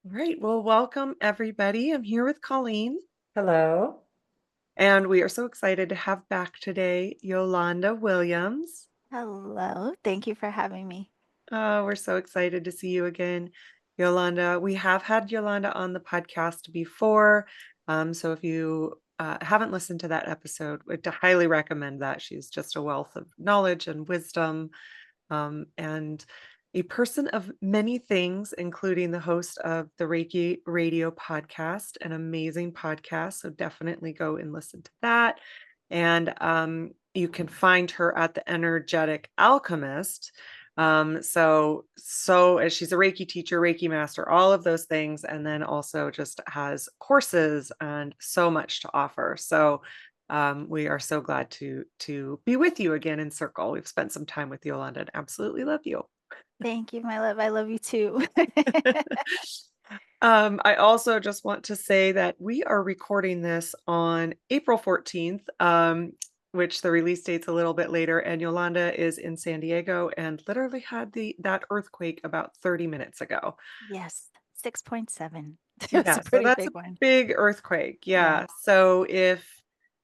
All right. Well, welcome everybody. I'm here with Colleen, Hello. and we are so excited to have back today Yolanda Williams. Hello, thank you for having me. We're so excited to see you again, Yolanda. We have had Yolanda on the podcast before. So if you haven't listened to that episode, would highly recommend that. She's just a wealth of knowledge and wisdom, and a person of many things, including the host of the Reiki Radio podcast, an amazing podcast. So definitely go and listen to that. And you can find her at the Energetic Alchemist. So as she's a Reiki teacher, Reiki master, all of those things, and then also just has courses and so much to offer. So we are so glad to be with you again in Circle. We've spent some time with Yolanda and absolutely love you. Thank you, my love. I love you too. I also just want to say that we are recording this on April 14th, which the release date's a little bit later, and Yolanda is in San Diego and literally had that earthquake about 30 minutes ago. Yes, 6.7. It was Yeah, a so pretty that's a big one. big earthquake. Yeah. Yeah. So if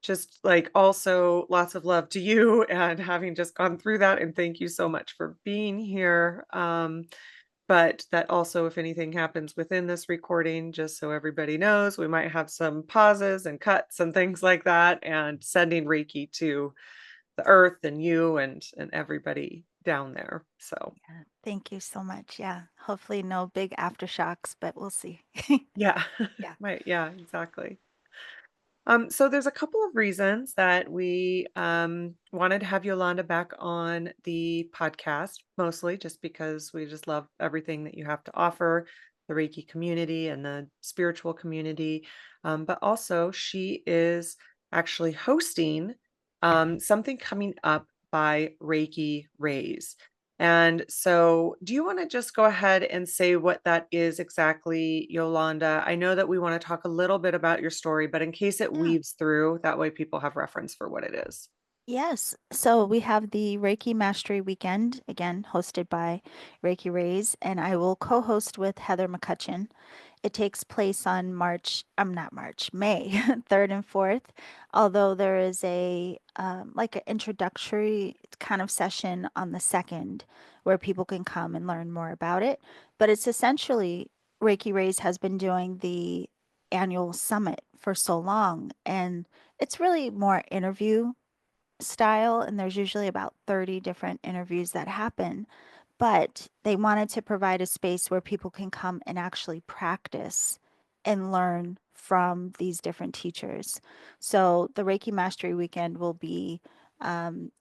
just like also lots of love to you and having just gone through that, and thank you so much for being here. But that also, if anything happens within this recording, just so everybody knows, we might have some pauses and cuts and things like that, and sending Reiki to the earth and you and everybody down there. So Yeah. Thank you so much. Yeah. Hopefully no big aftershocks, but we'll see. yeah, Yeah. right, yeah, exactly. So there's a couple of reasons that we wanted to have Yolanda back on the podcast, mostly just because we just love everything that you have to offer, the Reiki community and the spiritual community. But also, she is actually hosting something coming up by Reiki Rays. And so, do you want to just go ahead and say what that is exactly, Yolanda? I know that we want to talk a little bit about your story, but in case it Yeah. weaves through, that way people have reference for what it is. Yes. So we have the Reiki Mastery Weekend, again, hosted by Reiki Rays, and I will co-host with Heather McCutcheon. It takes place on May 3rd and 4th, although there is a like an introductory kind of session on the 2nd where people can come and learn more about it. But it's essentially Reiki Rays has been doing the annual summit for so long, and it's really more interview style, and there's usually about 30 different interviews that happen, but they wanted to provide a space where people can come and actually practice and learn from these different teachers. So the Reiki Mastery Weekend will be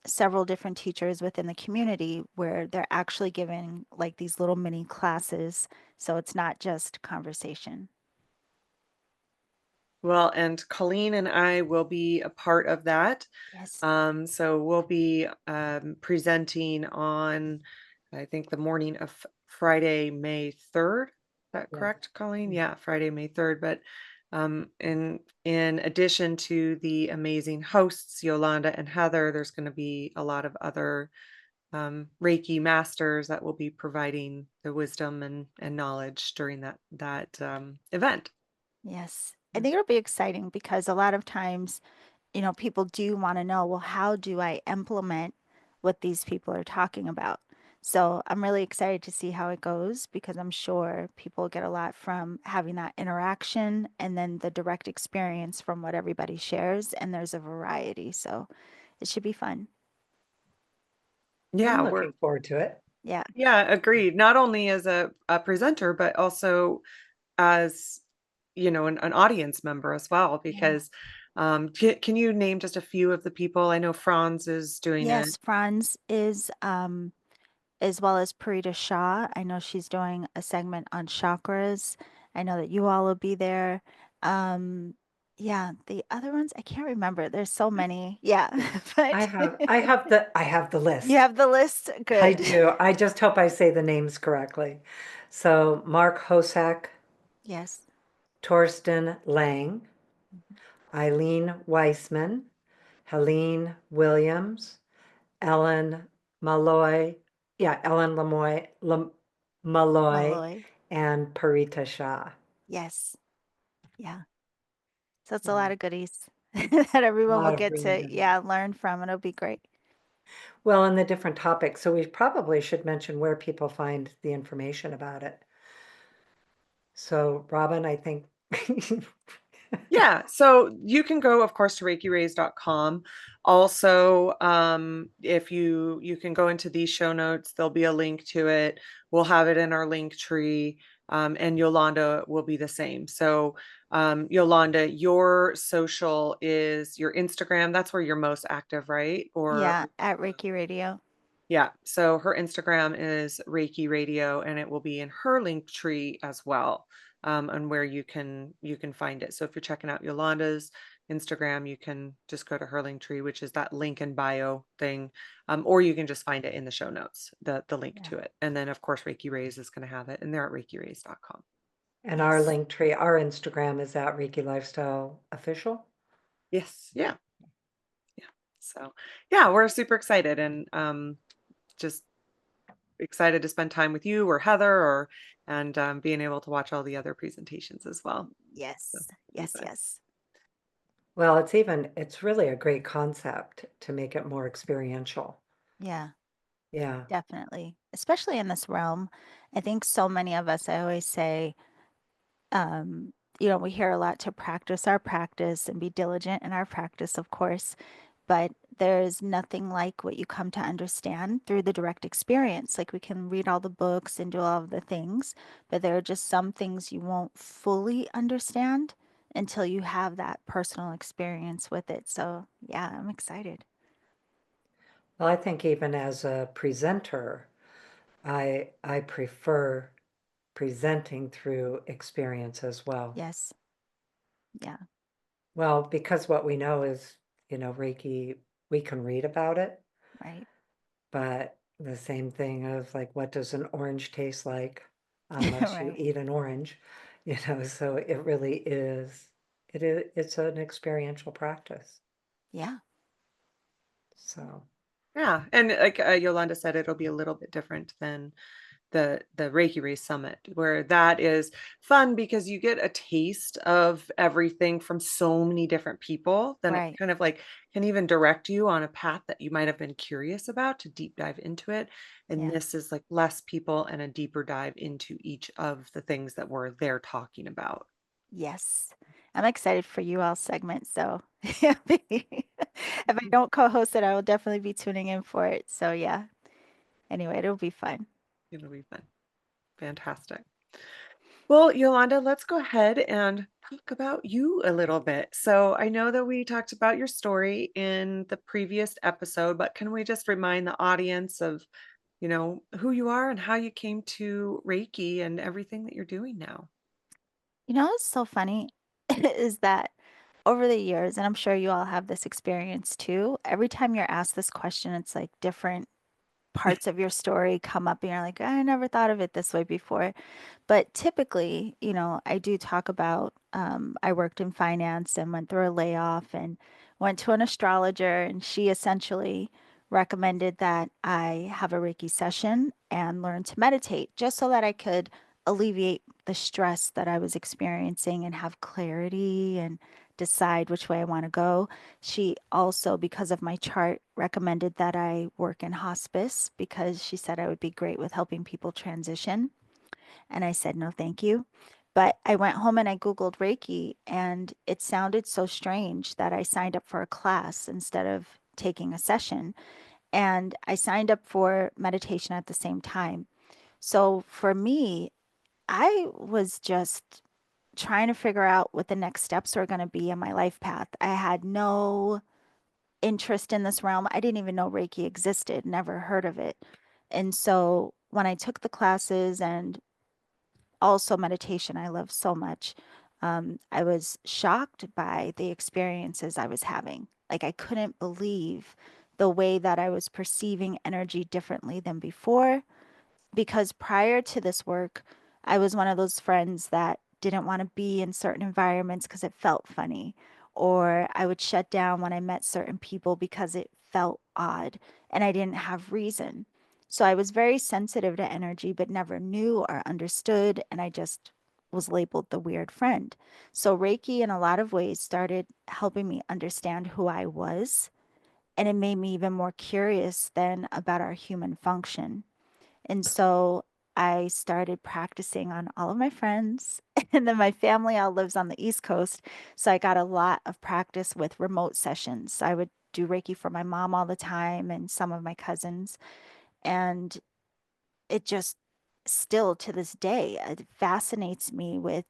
several different teachers within the community where they're actually giving like these little mini classes. So it's not just conversation. Well, and Colleen and I will be a part of that. Yes. So we'll be presenting on, I think, the morning of Friday, May 3rd. Is that Yeah. correct, Colleen? Yeah, Friday, May 3rd. But in addition to the amazing hosts, Yolanda and Heather, there's going to be a lot of other Reiki masters that will be providing the wisdom and knowledge during that event. Yes. I think it'll be exciting because a lot of times, people do want to know, well, how do I implement what these people are talking about? So I'm really excited to see how it goes because I'm sure people get a lot from having that interaction and then the direct experience from what everybody shares. And there's a variety. So it should be fun. I'm Yeah, we're looking forward to it. Yeah. Yeah, agreed. Not only as a presenter, but also as, an audience member as well, Yeah. because can you name just a few of the people? I know Franz is doing it. Yes, Franz is, as well as Parita Shah. I know she's doing a segment on chakras. I know that you all will be there. Um, yeah, the other ones I can't remember. There's so many. Yeah, I but have I have the you list. have the list. I Good. do. I just hope I say the names correctly. So Mark Hosak, Yes. Torsten Lang, Eileen Weissman, Helene Williams, Ellen Malloy, Ellen Malloy, Malloy. and Parita Shah. Yes. Yeah. So it's a Yeah, lot of goodies that a everyone will lot of get really to, good. yeah, learn from. It'll be great. Well, and the different topics. So we probably should mention where people find the information about it. So, Robin, I think Yeah, so you can go, of course, to reikiraise.com. Also, if you can go into these show notes, there'll be a link to it. We'll have it in our link tree, and Yolanda will be the same. So, Yolanda, your social is your Instagram. That's where you're most active, right? Or Yeah, at Reiki Radio. yeah, so her Instagram is Reiki Radio, and it will be in her link tree as well, and where you can find it. So if you're checking out Yolanda's Instagram, you can just go to her link tree, which is that link in bio thing, or you can just find it in the show notes, the link Yeah. to it. And then of course Reiki Raise is going to have it, and they're at reikiraise.com. and our Yes. link tree, our Instagram is at Reiki Lifestyle Official. Yes, yeah, yeah. So yeah, we're super excited and just excited to spend time with you or Heather or and being able to watch all the other presentations as well. So Yes. be Yes. fun. Yes. Well, it's really a great concept to make it more experiential. Yeah, Yeah. definitely. Especially in this realm. I think so many of us, I always say, um, we hear a lot to practice our practice and be diligent in our practice, of course, but there's nothing like what you come to understand through the direct experience. Like we can read all the books and do all of the things, but there are just some things you won't fully understand until you have that personal experience with it. So, yeah, I'm excited. Well, I think even as a presenter, I prefer presenting through experience as well. Yes. Yeah. Well, because what we know is, Reiki, we can read about it, Right. but the same thing of like, what does an orange taste like unless you Right. eat an orange, so it really is, it's an experiential practice. Yeah. So, Yeah, and like Yolanda said, it'll be a little bit different than the Reiki Race Summit, where that is fun because you get a taste of everything from so many different people. Then it Right. kind of like can even direct you on a path that you might have been curious about to deep dive into it. And Yeah. this is like less people and a deeper dive into each of the things that we're there talking about. Yes. I'm excited for you all segment. So if I don't co-host it, I will definitely be tuning in for it. So yeah. Anyway, it'll be fun. It'll be fun. Fantastic. Well, Yolanda, let's go ahead and talk about you a little bit. So I know that we talked about your story in the previous episode, but can we just remind the audience of, who you are and how you came to Reiki and everything that you're doing now? What's so funny is that over the years, and I'm sure you all have this experience too, every time you're asked this question, it's like different parts of your story come up and you're like, I never thought of it this way before. But typically, I do talk about I worked in finance and went through a layoff and went to an astrologer, and she essentially recommended that I have a Reiki session and learn to meditate just so that I could alleviate the stress that I was experiencing and have clarity and decide which way I want to go. She also, because of my chart, recommended that I work in hospice because she said I would be great with helping people transition. And I said, no, thank you. But I went home and I Googled Reiki, and it sounded so strange that I signed up for a class instead of taking a session. And I signed up for meditation at the same time. So for me, I was just trying to figure out what the next steps were going to be in my life path. I had no interest in this realm. I didn't even know Reiki existed, never heard of it. And so when I took the classes and also meditation I love so much. I was shocked by the experiences I was having. Like I couldn't believe the way that I was perceiving energy differently than before. Because prior to this work, I was one of those friends that didn't want to be in certain environments because it felt funny, or I would shut down when I met certain people because it felt odd and I didn't have reason. So I was very sensitive to energy, but never knew or understood. And I just was labeled the weird friend. So Reiki, in a lot of ways, started helping me understand who I was. And it made me even more curious then about our human function. And so I started practicing on all of my friends. And then my family all lives on the East Coast. So I got a lot of practice with remote sessions. I would do Reiki for my mom all the time and some of my cousins. And it just still to this day, it fascinates me with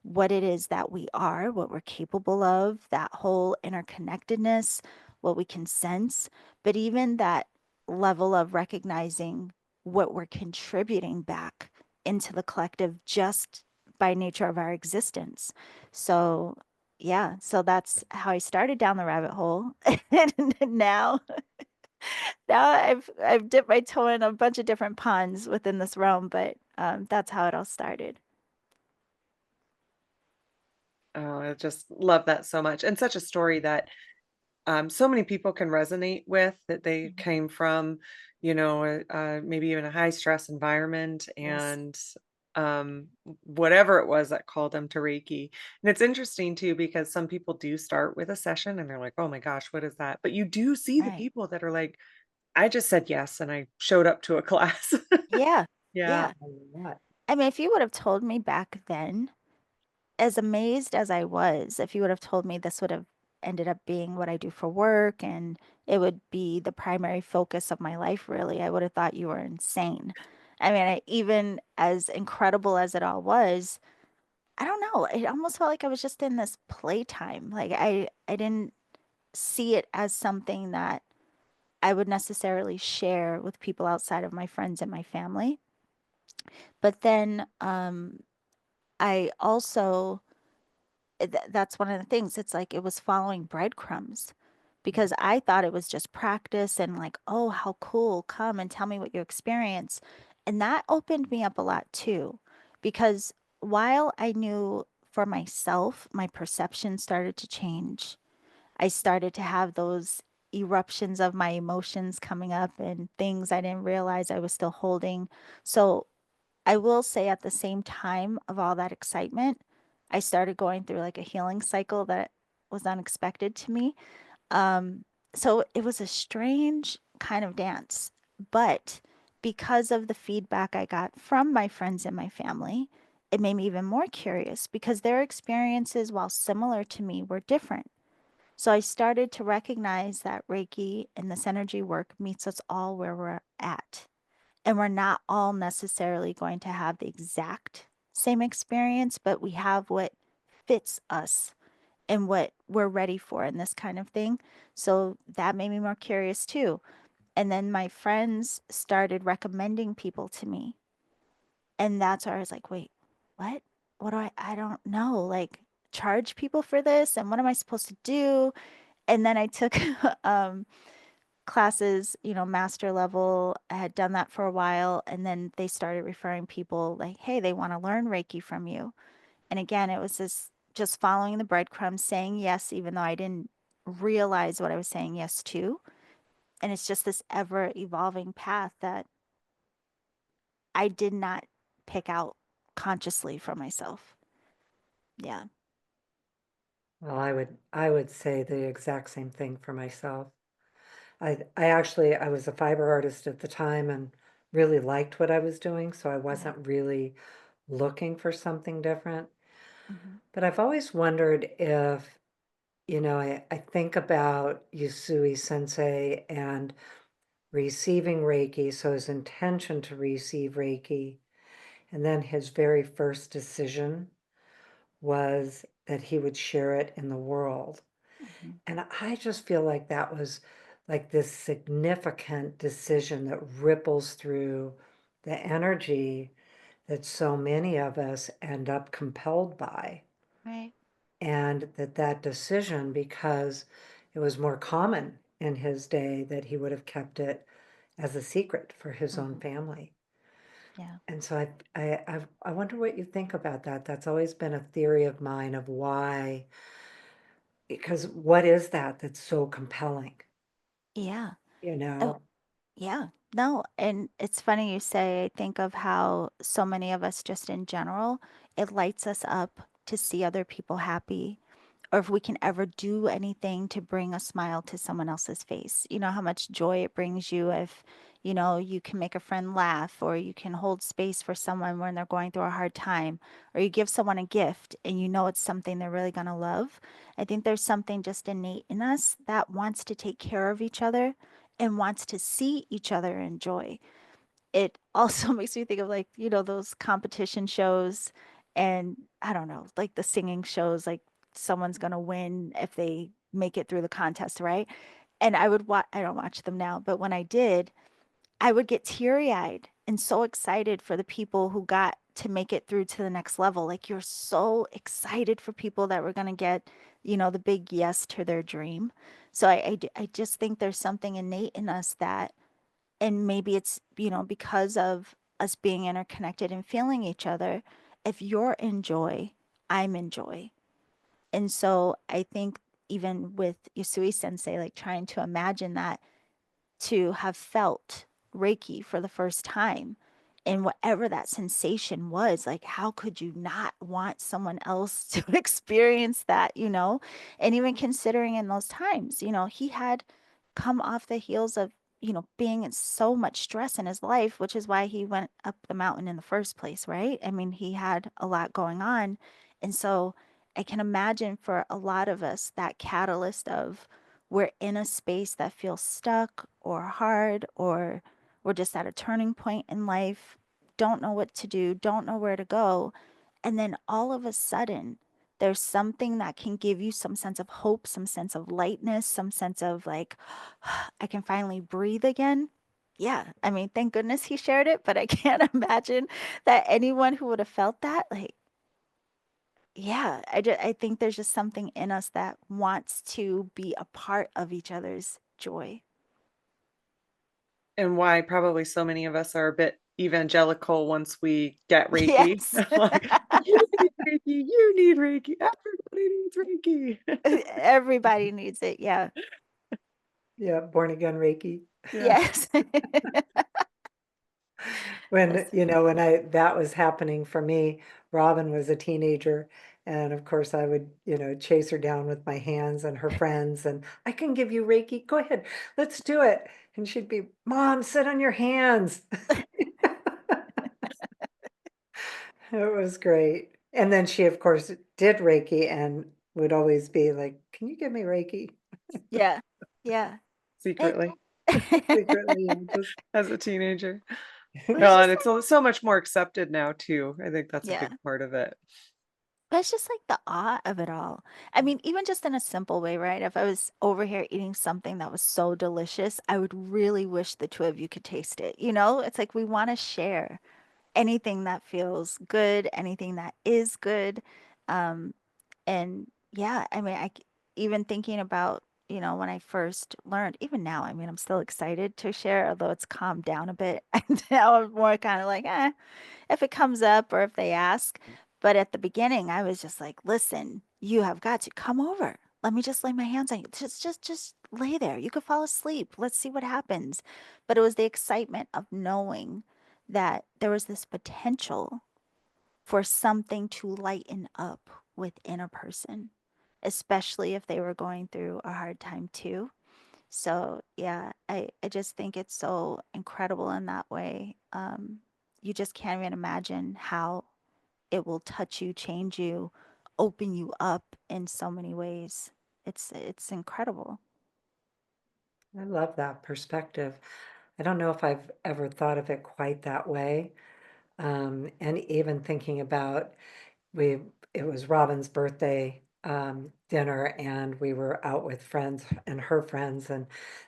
what it is that we are, what we're capable of, that whole interconnectedness, what we can sense, but even that level of recognizing what we're contributing back into the collective just by nature of our existence. So, yeah, so that's how I started down the rabbit hole. And now I've dipped my toe in a bunch of different ponds within this realm, but that's how it all started. Oh, I just love that so much, and such a story that so many people can resonate with, that they Mhm. came from, maybe even a high stress environment, Yes, and whatever it was that called them to Reiki. And it's interesting too, because some people do start with a session and they're like, oh my gosh, what is that? But you do see the right. people that are like, I just said yes and I showed up to a class. Yeah, Yeah. yeah. A lot. I mean, if you would have told me back then, as amazed as I was, if you would have told me this would have ended up being what I do for work and it would be the primary focus of my life, really, I would have thought you were insane. I mean, even as incredible as it all was, I don't know. It almost felt like I was just in this playtime. Like I didn't see it as something that I would necessarily share with people outside of my friends and my family. But then I also, that's one of the things. It's like it was following breadcrumbs because I thought it was just practice and like, oh, how cool. Come and tell me what you experience. And that opened me up a lot too, because while I knew for myself, my perception started to change. I started to have those eruptions of my emotions coming up and things I didn't realize I was still holding. So I will say at the same time of all that excitement, I started going through like a healing cycle that was unexpected to me. Um, so it was a strange kind of dance, but because of the feedback I got from my friends and my family, it made me even more curious because their experiences, while similar to me, were different. So I started to recognize that Reiki and this energy work meets us all where we're at. And we're not all necessarily going to have the exact same experience, but we have what fits us and what we're ready for in this kind of thing. So that made me more curious too. And then my friends started recommending people to me. And that's where I was like, wait, what? What do I don't know. Like, charge people for this? And what am I supposed to do? And then I took classes, master level. I had done that for a while. And then they started referring people like, hey, they want to learn Reiki from you. And again, it was this just following the breadcrumbs, saying yes, even though I didn't realize what I was saying yes to. And it's just this ever evolving path that I did not pick out consciously for myself. Yeah. Well, I would say the exact same thing for myself. I was a fiber artist at the time and really liked what I was doing, so I Yeah. wasn't really looking for something different. Hmm. But I've always wondered if, I think about Usui Sensei and receiving Reiki, so his intention to receive Reiki, and then his very first decision was that he would share it in the world. Hmm. And I just feel like that was like this significant decision that ripples through the energy that so many of us end up compelled by. Right. And that decision, because it was more common in his day, that he would have kept it as a secret for his own Hmm. family. Yeah. And so I wonder what you think about that. That's always been a theory of mine of why, because what is that that's so compelling, Yeah. you Oh, know? yeah. No, and it's funny you say, I think of how so many of us just in general, it lights us up to see other people happy, or if we can ever do anything to bring a smile to someone else's face. You know how much joy it brings you if, you can make a friend laugh, or you can hold space for someone when they're going through a hard time, or you give someone a gift and you know it's something they're really going to love. I think there's something just innate in us that wants to take care of each other and wants to see each other enjoy. It also makes me think of, like, those competition shows, and I don't know, like the singing shows, like someone's going to win if they make it through the contest, right? And I don't watch them now, but when I did, I would get teary-eyed and so excited for the people who got to make it through to the next level. Like, you're so excited for people that were going to get, the big yes to their dream. So I just think there's something innate in us that, and maybe it's, because of us being interconnected and feeling each other. If you're in joy, I'm in joy. And so I think even with Usui sensei, like trying to imagine that, to have felt Reiki for the first time, and whatever that sensation was, like, how could you not want someone else to experience that, And even considering in those times, he had come off the heels of, being in so much stress in his life, which is why he went up the mountain in the first place, right? I mean, he had a lot going on. And so I can imagine for a lot of us, that catalyst of, we're in a space that feels stuck or hard, or we're just at a turning point in life, don't know what to do, don't know where to go. And then all of a sudden, there's something that can give you some sense of hope, some sense of lightness, some sense of like, I can finally breathe again. Yeah, I mean, thank goodness he shared it, but I can't imagine that anyone who would have felt that, like, yeah, I think there's just something in us that wants to be a part of each other's joy. And why probably so many of us are a bit evangelical once we get Reiki. Yes. Like, "You need Reiki, you need Reiki, everybody needs Reiki." Everybody needs it. Yeah. Yeah, born again Reiki. Yeah. Yes. When, That's when that was happening for me, Robin was a teenager. And of course, I would, chase her down with my hands and her friends, and I can give you Reiki. Go ahead, let's do it. And she'd be, Mom, sit on your hands. It was great. And then she, of course, did Reiki and would always be like, Can you give me Reiki? yeah. Yeah. It, Secretly, Secretly, and just, as a teenager. but it's Well, and just it's so much more accepted now too. I think that's a yeah. big part of it. But it's just like the awe of it all. I mean, even just in a simple way, right? If I was over here eating something that was so delicious, I would really wish the two of you could taste it. It's like we want to share anything that feels good, anything that is good. Um, and yeah, I mean, even thinking about, when I first learned, even now, I mean, I'm still excited to share, although it's calmed down a bit. And now I'm more kind of like, if it comes up or if they ask. But at the beginning, I was just like, listen, you have got to come over. Let me just lay my hands on you. Just lay there. You could fall asleep. Let's see what happens. But it was the excitement of knowing that there was this potential for something to lighten up within a person, especially if they were going through a hard time too. So yeah, I just think it's so incredible in that way. You just can't even imagine how it will touch you, change you, open you up in so many ways. It's incredible. I love that perspective. I don't know if I've ever thought of it quite that way. And even thinking about we, it was Robin's birthday dinner, and we were out with friends and her friends, and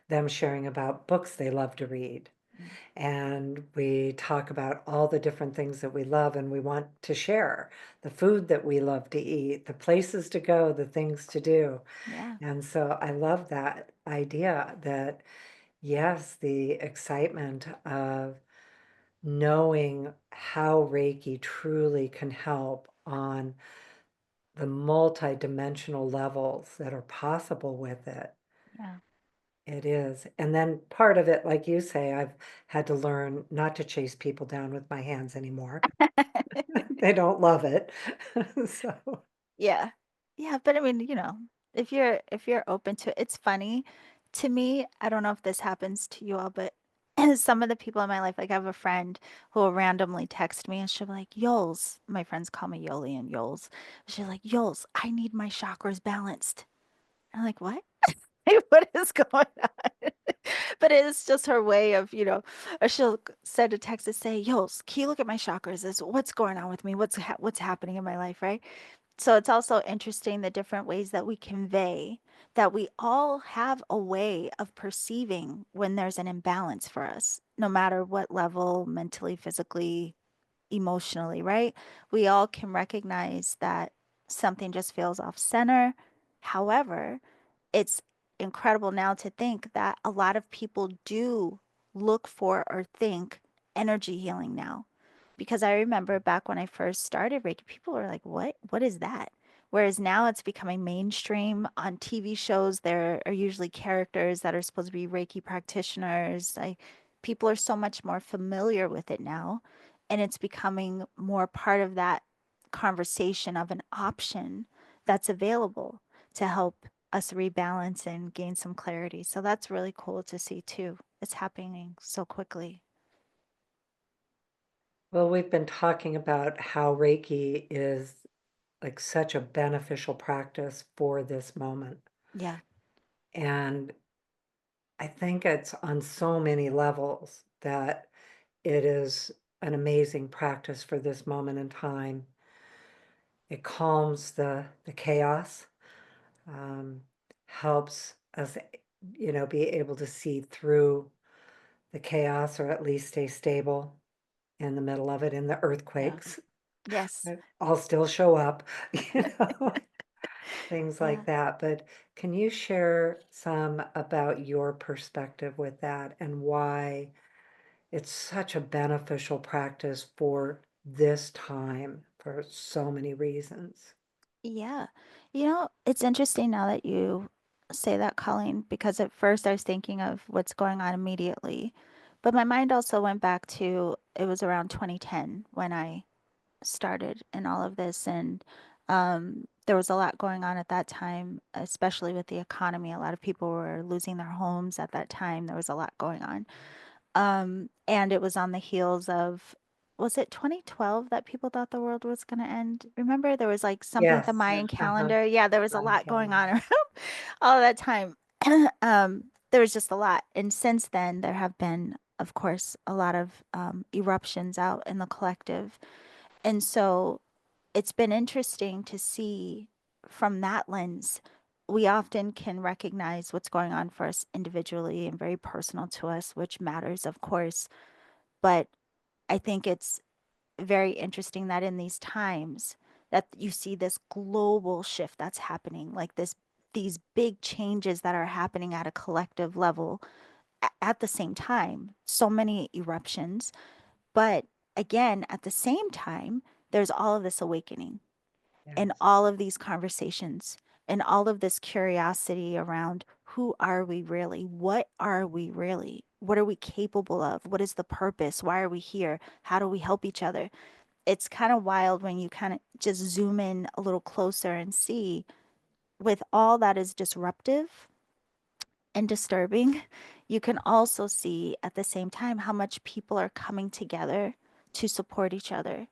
them sharing about books they love to read. Mm. And we talk about all the different things that we love and we want to share, the food that we love to eat, the places to go, the things to do. Yeah, And so I love that idea that, yes, the excitement of knowing how Reiki truly can help on the multi-dimensional levels that are possible with it. yeah, It is. And then part of it, like you say, I've had to learn not to chase people down with my hands anymore. They don't love it. So, Yeah. Yeah, but I mean, if you're open to it, it's funny to me. I don't know if this happens to you all, but some of the people in my life, like I have a friend who will randomly text me and she'll be like, Yols, my friends call me Yoli and Yols. She's like, Yols, I need my chakras balanced. I'm like, what? What is going on? But it's just her way of, or she'll send a text to say, Yols, can you look at my chakras? What's going on with me? What's happening in my life, right? So it's also interesting the different ways that we convey that we all have a way of perceiving when there's an imbalance for us, no matter what level, mentally, physically, emotionally, right? We all can recognize that something just feels off center. However, it's incredible now to think that a lot of people do look for or think energy healing now. Because I remember back when I first started Reiki, people were like, what? What is that? Whereas now it's becoming mainstream on TV shows. There are usually characters that are supposed to be Reiki practitioners. People are so much more familiar with it now. And it's becoming more part of that conversation of an option that's available to help us rebalance and gain some clarity. So that's really cool to see too. It's happening so quickly. well, we've been talking about how Reiki is like such a beneficial practice for this moment. Yeah. And I think it's on so many levels that it is an amazing practice for this moment in time. It calms the chaos, um, helps us, be able to see through the chaos or at least stay stable in the middle of it. In the Yeah. earthquakes, Yes. I'll still show up, things Yeah. like that. But can you share some about your perspective with that and why it's such a beneficial practice for this time for so many reasons? Yeah. It's interesting now that you say that, Colleen, because at first I was thinking of what's going on immediately. But my mind also went back to it was around 2010 when I started in all of this. And there was a lot going on at that time, especially with the economy. A lot of people were losing their homes at that time. There was a lot going on. And it was on the heels of, was it 2012 that people thought the world was going to end? Remember, there was like something with the Yes. Mayan Uh-huh. calendar. Yeah, there was a Mind lot going calendar. on around all of that time. There was just a lot. And since then, there have been, of course, a lot of eruptions out in the collective. And so it's been interesting to see from that lens. We often can recognize what's going on for us individually and very personal to us, which matters, of course. But I think it's very interesting that in these times that you see this global shift that's happening, like these big changes that are happening at a collective level at the same time. So many eruptions, but again, at the same time, there's all of this awakening and Yes. all of these conversations and all of this curiosity around who are we really? What are we really? What are we capable of? What is the purpose? Why are we here? How do we help each other? It's kind of wild when you kind of just zoom in a little closer and see with all that is disruptive and disturbing, you can also see at the same time how much people are coming together to support each other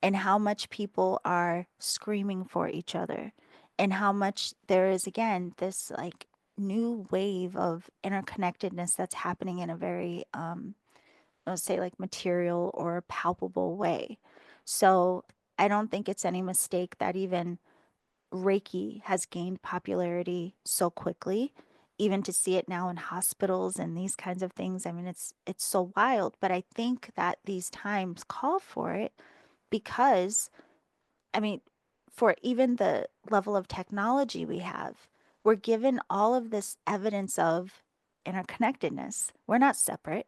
and how much people are screaming for each other and how much there is again this like new wave of interconnectedness that's happening in a very let's say like material or palpable way. So I don't think it's any mistake that even Reiki has gained popularity so quickly. Even to see it now in hospitals and these kinds of things, I mean, it's so wild. But I think that these times call for it because I mean, for even the level of technology we have, we're given all of this evidence of interconnectedness. We're not separate.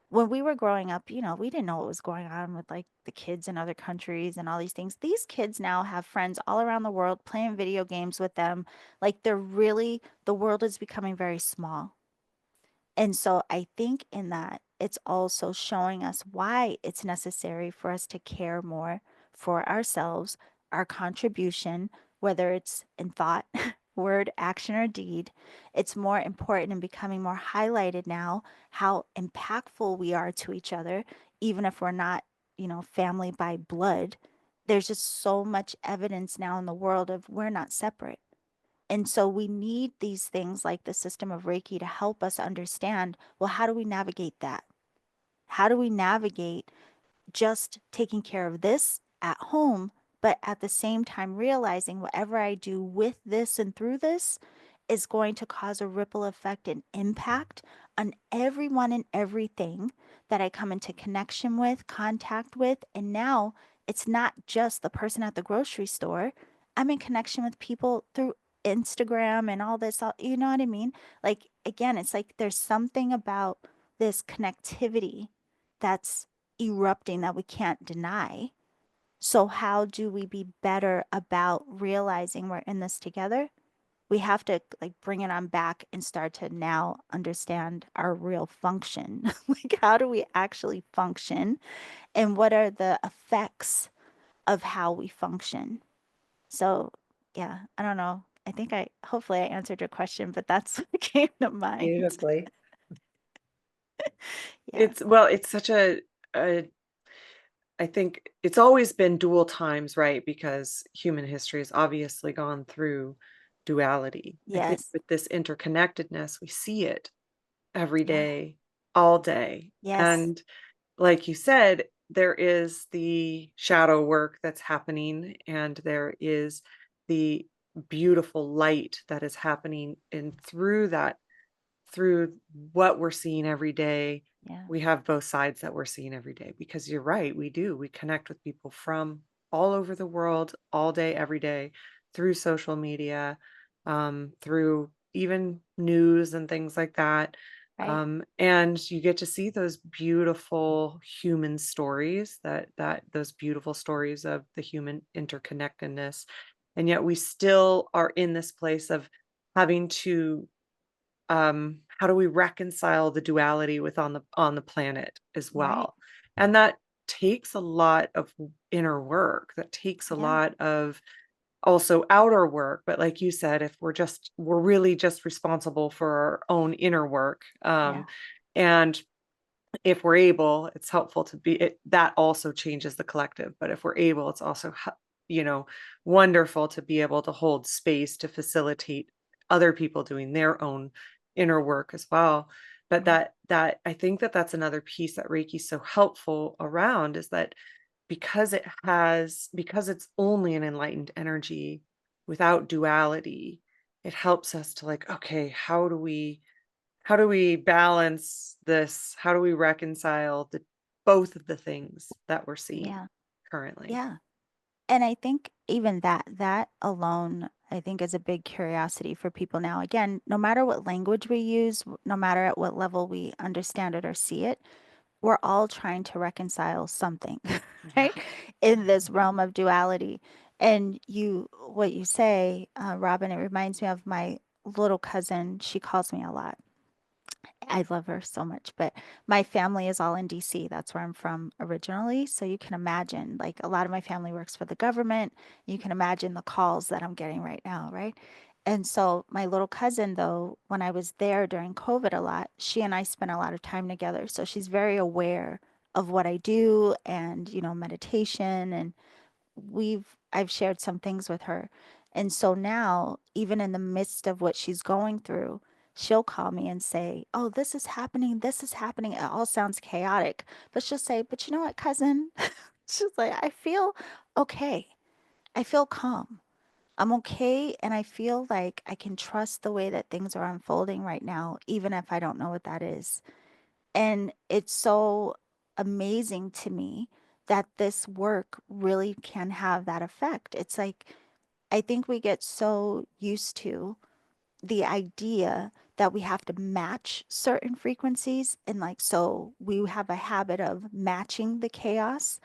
When we were growing up, we didn't know what was going on with like the kids in other countries and all these things. These kids now have friends all around the world playing video games with them. Like the world is becoming very small. And so I think in that, it's also showing us why it's necessary for us to care more for ourselves, our contribution, whether it's in thought, word, action, or deed. It's more important and becoming more highlighted now how impactful we are to each other, even if we're not, family by blood. There's just so much evidence now in the world of we're not separate. And so we need these things like the system of Reiki to help us understand, well, how do we navigate that? How do we navigate just taking care of this at home, but at the same time realizing whatever I do with this and through this is going to cause a ripple effect and impact on everyone and everything that I come into connection with, contact with. And now it's not just the person at the grocery store. I'm in connection with people through Instagram and all this, you know what I mean? Like, again, it's like there's something about this connectivity that's erupting that we can't deny. So, how do we be better about realizing we're in this together? We have to like bring it on back and start to now understand our real function. Like, how do we actually function? And what are the effects of how we function? So, yeah, I don't know. I think hopefully I answered your question, but that's what came to mind. Beautifully. Yeah. It's such a I think it's always been dual times, right? Because human history has obviously gone through duality. I think Yes. with this interconnectedness, we see it every Yeah. day, all day. Yes. And like you said, there is the shadow work that's happening, and there is the beautiful light that is happening. And through what we're seeing every day, Yeah. we have both sides that we're seeing every day, because you're right, we do. We connect with people from all over the world, all day, every day, through social media, through even news and things like that. Right. And you get to see those beautiful human stories, that those beautiful stories of the human interconnectedness. And yet we still are in this place of having to how do we reconcile the duality with on the planet as Right. well? And that takes a lot of inner work. That takes a Yeah. lot of also outer work. But like you said, if we're really just responsible for our own inner work, Yeah. and if we're able, it's helpful to be it, that also changes the collective. But if we're able, it's also you know wonderful to be able to hold space to facilitate other people doing their own inner work as well. But Right. that I think that's another piece that Reiki's so helpful around, is that because it's only an enlightened energy without duality, it helps us to like, okay, how do we balance this? How do we reconcile the both of the things that we're seeing Yeah. currently? Yeah. And I think even that alone, I think is a big curiosity for people now. Again, no matter what language we use, no matter at what level we understand it or see it, we're all trying to reconcile something, Yeah. right? In this realm of duality. And what you say, Robin, it reminds me of my little cousin. She calls me a lot. I love her so much, but my family is all in DC. That's where I'm from originally. So you can imagine, like, a lot of my family works for the government. You can imagine the calls that I'm getting right now, right? And so my little cousin, though, when I was there during COVID a lot, she and I spent a lot of time together. So she's very aware of what I do and, meditation, and I've shared some things with her. And so now, even in the midst of what she's going through, she'll call me and say, "Oh, this is happening. This is happening." It all sounds chaotic, but she'll say, "But you know what, cousin?" She's like, "I feel okay. I feel calm. I'm okay. And I feel like I can trust the way that things are unfolding right now, even if I don't know what that is." And it's so amazing to me that this work really can have that effect. It's like, I think we get so used to the idea that we have to match certain frequencies. And like, so we have a habit of matching the chaos,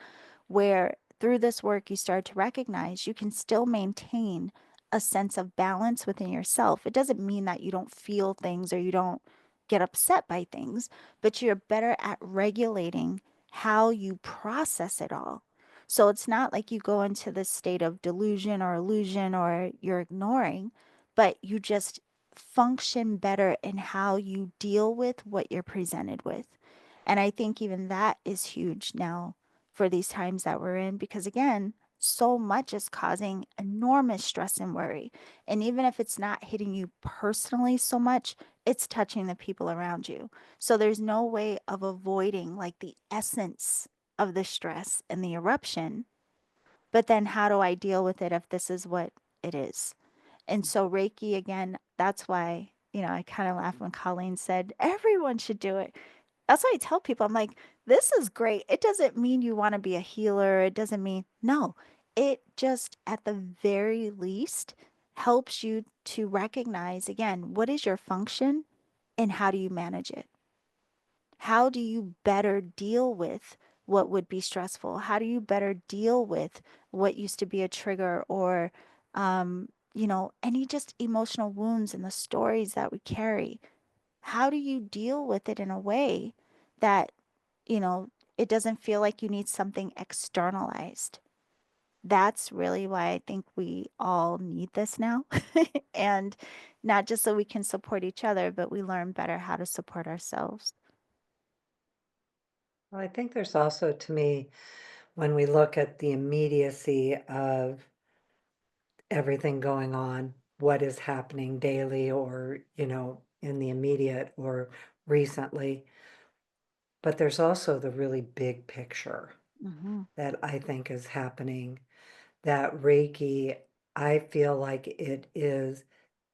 where through this work, you start to recognize you can still maintain a sense of balance within yourself. It doesn't mean that you don't feel things or you don't get upset by things, but you're better at regulating how you process it all. So it's not like you go into this state of delusion or illusion or you're ignoring, but you just function better in how you deal with what you're presented with. And I think even that is huge now for these times that we're in because, again, so much is causing enormous stress and worry. And even if it's not hitting you personally so much, it's touching the people around you. So there's no way of avoiding like the essence of the stress and the eruption. But then how do I deal with it if this is what it is? And so Reiki, again, that's why, I kind of laugh when Colleen said everyone should do it. That's why I tell people, I'm like, this is great. It doesn't mean you want to be a healer. It doesn't mean, no, it just at the very least helps you to recognize, again, what is your function and how do you manage it? How do you better deal with what would be stressful? How do you better deal with what used to be a trigger or, any just emotional wounds and the stories that we carry? How do you deal with it in a way that, you know, it doesn't feel like you need something externalized? That's really why I think we all need this now. And not just so we can support each other, but we learn better how to support ourselves. Well, I think there's also, to me, when we look at the immediacy of everything going on, what is happening daily or, in the immediate or recently, but there's also the really big picture Hmm. that I think is happening. That Reiki, I feel like it is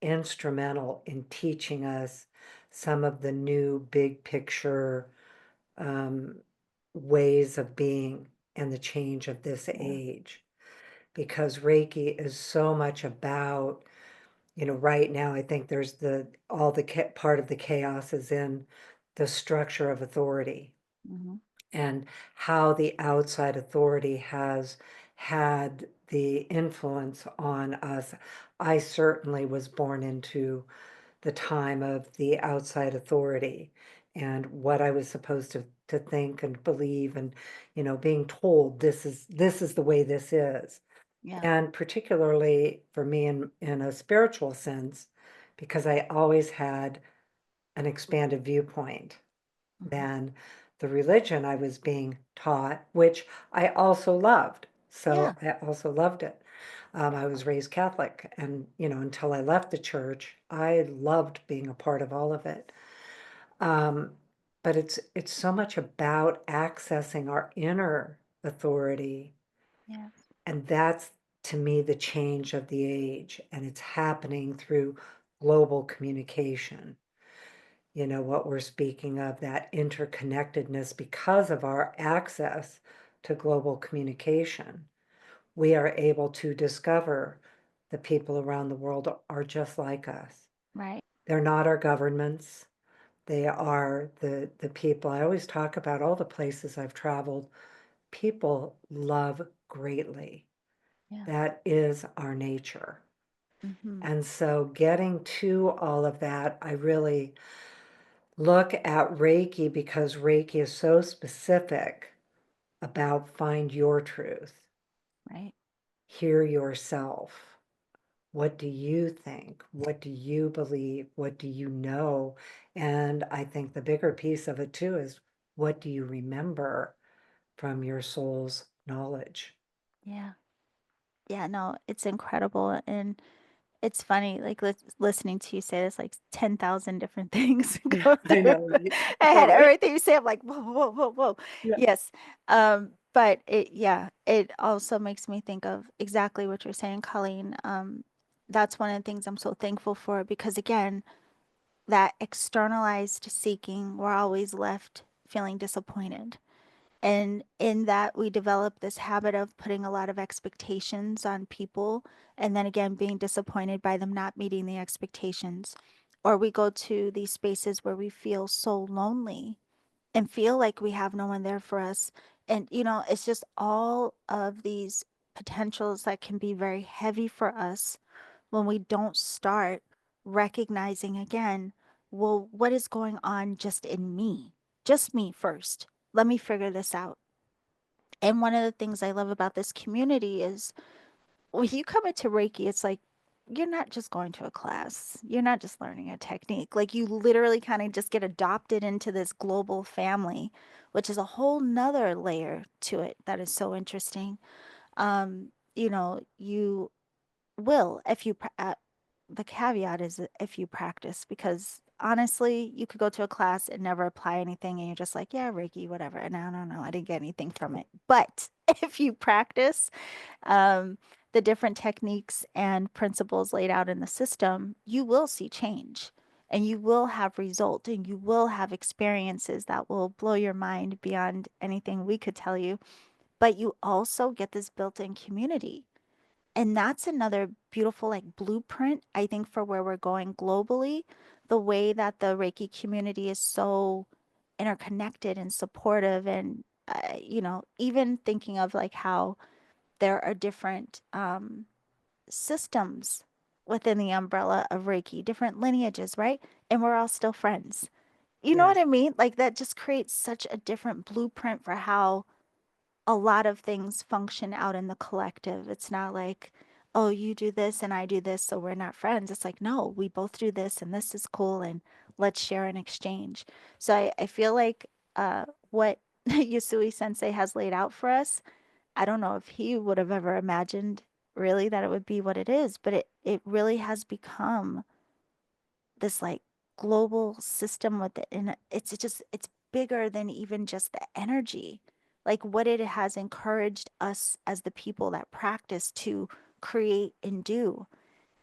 instrumental in teaching us some of the new big picture um, ways of being and the change of this Yeah. age. Because Reiki is so much about, right now, I think there's all the part of the chaos is in the structure of authority Hmm. and how the outside authority has had the influence on us. I certainly was born into the time of the outside authority and what I was supposed to think and believe and, being told this is the way this is. Yeah. And particularly for me in a spiritual sense, because I always had an expanded viewpoint Hmm. than the religion I was being taught, which I also loved. Yeah. So I also loved it. I was raised Catholic, and until I left the church, I loved being a part of all of it. Um, but it's so much about accessing our inner authority, Yeah. and that's to me the change of the age, and it's happening through global communication. What we're speaking of, that interconnectedness because of our access to global communication. We are able to discover the people around the world are just like us. Right. They're not our governments. They are the people. I always talk about all the places I've traveled. People love greatly. Yeah. That is our nature. Hmm. And so getting to all of that, I really look at Reiki because Reiki is so specific about find your truth, Right. hear yourself. What do you think? What do you believe? What do you know? And I think the bigger piece of it too is what do you remember from your soul's knowledge? Yeah. Yeah. No, it's incredible. And it's funny, like listening to you say this, like 10,000 different things Yeah, go I through. know. I had Totally. everything you say. I'm like, whoa, whoa, whoa, whoa. Yeah. Yes. But yeah, it also makes me think of exactly what you're saying, Colleen. That's one of the things I'm so thankful for because again, that externalized seeking, we're always left feeling disappointed. And in that, we develop this habit of putting a lot of expectations on people, and then again, being disappointed by them not meeting the expectations. Or we go to these spaces where we feel so lonely and feel like we have no one there for us. And, it's just all of these potentials that can be very heavy for us when we don't start recognizing again well, what is going on just in me? Just me first. Let me figure this out. And one of the things I love about this community is when you come into Reiki, it's like you're not just going to a class, you're not just learning a technique. Like you literally kind of just get adopted into this global family, which is a whole nother layer to it that is so interesting. You will if you the caveat is if you practice, because honestly you could go to a class and never apply anything and you're just like, yeah, Reiki, whatever, and I don't know, I didn't get anything from it. But if you practice um, the different techniques and principles laid out in the system, you will see change and you will have result and you will have experiences that will blow your mind beyond anything we could tell you. But you also get this built-in community, and that's another beautiful like blueprint, I think, for where we're going globally. The way that the Reiki community is so interconnected and supportive, and even thinking of like how there are different systems within the umbrella of Reiki, different lineages, right? And we're all still friends. You know what Yes. I mean? Like that just creates such a different blueprint for how a lot of things function out in the collective. It's not like, oh, you do this and I do this, so we're not friends. It's like, no, we both do this and this is cool and let's share and exchange. So I feel like what Yusui Sensei has laid out for us, I don't know if he would have ever imagined really that it would be what it is, but it really has become this like global system with it, and it's bigger than even just the energy, like what it has encouraged us as the people that practice to create and do.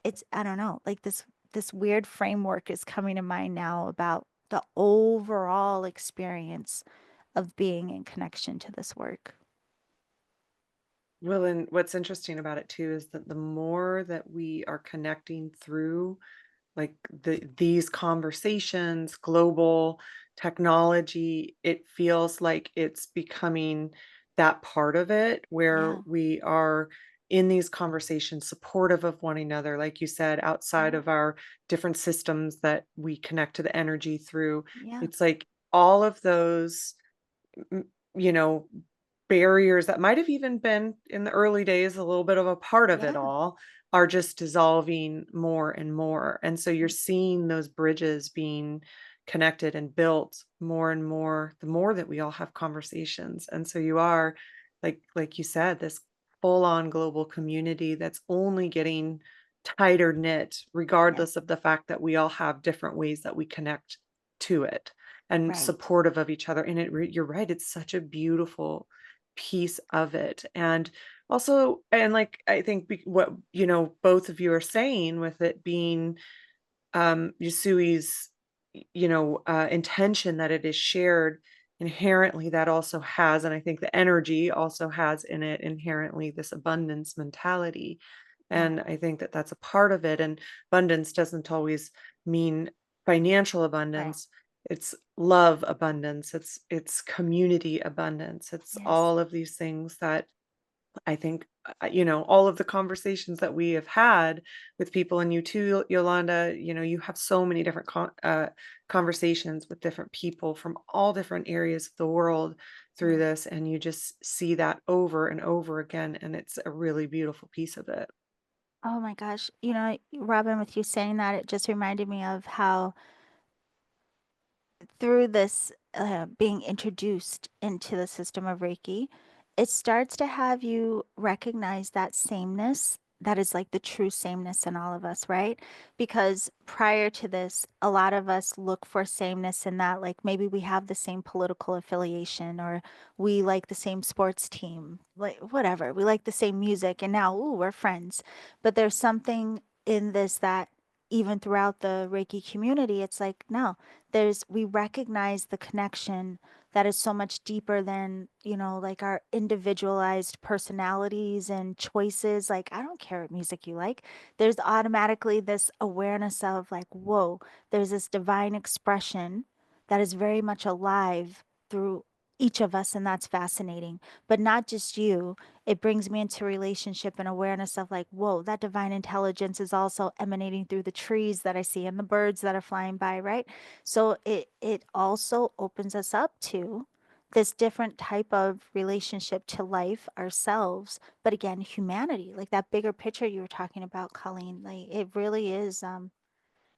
It's, I don't know, like this weird framework is coming to mind now about the overall experience of being in connection to this work. Well, and what's interesting about it too is that the more that we are connecting through like these conversations, global technology, it feels like it's becoming that part of it where Yeah. we are in these conversations supportive of one another, like you said, outside Yeah. of our different systems that we connect to the energy through. Yeah. It's like all of those m you know, barriers that might have even been in the early days a little bit of a part of it Yeah. all are just dissolving more and more, and so you're Mm. seeing those bridges being connected and built more and more the more that we all have conversations, and so you are, like you said, this full-on global community that's only getting tighter knit Yes. regardless of the fact that we all have different ways that we connect to it and Right. supportive of each other. And you're right, it's such a beautiful piece of it. And also, and like I think what both of you are saying with it being Yusui's intention that it is shared inherently, that also has, and I think the energy also has in it inherently this abundance mentality, Yeah. and I think that that's a part of it. And abundance doesn't always mean financial Right. abundance. It's love abundance, it's community abundance, it's Yes. all of these things that I think, all of the conversations that we have had with people, and you too, Yolanda, you have so many different conversations with different people from all different areas of the world through Yeah. this, and you just see that over and over again, and it's a really beautiful piece of it. Oh my gosh. Robin, with you saying that, it just reminded me of how through this being introduced into the system of Reiki, it starts to have you recognize that sameness that is like the true sameness in all of us, right? Because prior to this, a lot of us look for sameness in that, like maybe we have the same political affiliation or we like the same sports team, like whatever, we like the same music, and now, ooh, we're friends. But there's something in this that even throughout the Reiki community, it's like, no, we recognize the connection that is so much deeper than, like our individualized personalities and choices. Like, I don't care what music you like. There's automatically this awareness of like, whoa, there's this divine expression that is very much alive through each of us, and that's fascinating. But not just you, it brings me into relationship and awareness of like, whoa, that divine intelligence is also emanating through the trees that I see and the birds that are flying by, right? So it also opens us up to this different type of relationship to life, ourselves, but again, humanity, like that bigger picture you were talking about, Colleen. Like it really is.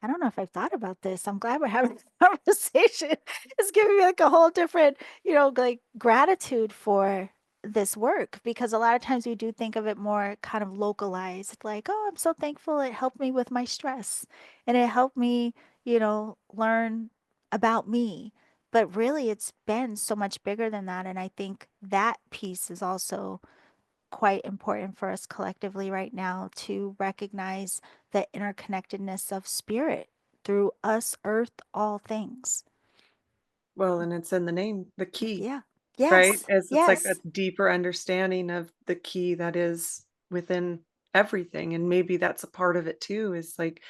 I don't know if I've thought about this. I'm glad we're having this conversation. It's giving me like a whole different, like gratitude for this work, because a lot of times we do think of it more kind of localized, like, oh, I'm so thankful it helped me with my stress and it helped me, learn about me. But really, it's been so much bigger than that. And I think that piece is also quite important for us collectively right now to recognize the interconnectedness of spirit through us, earth, all things. Well, and it's in the name, the key, Yeah. right? Yes. As it's like a Yes. deeper understanding of the key that is within everything. And maybe that's a part of it too, is like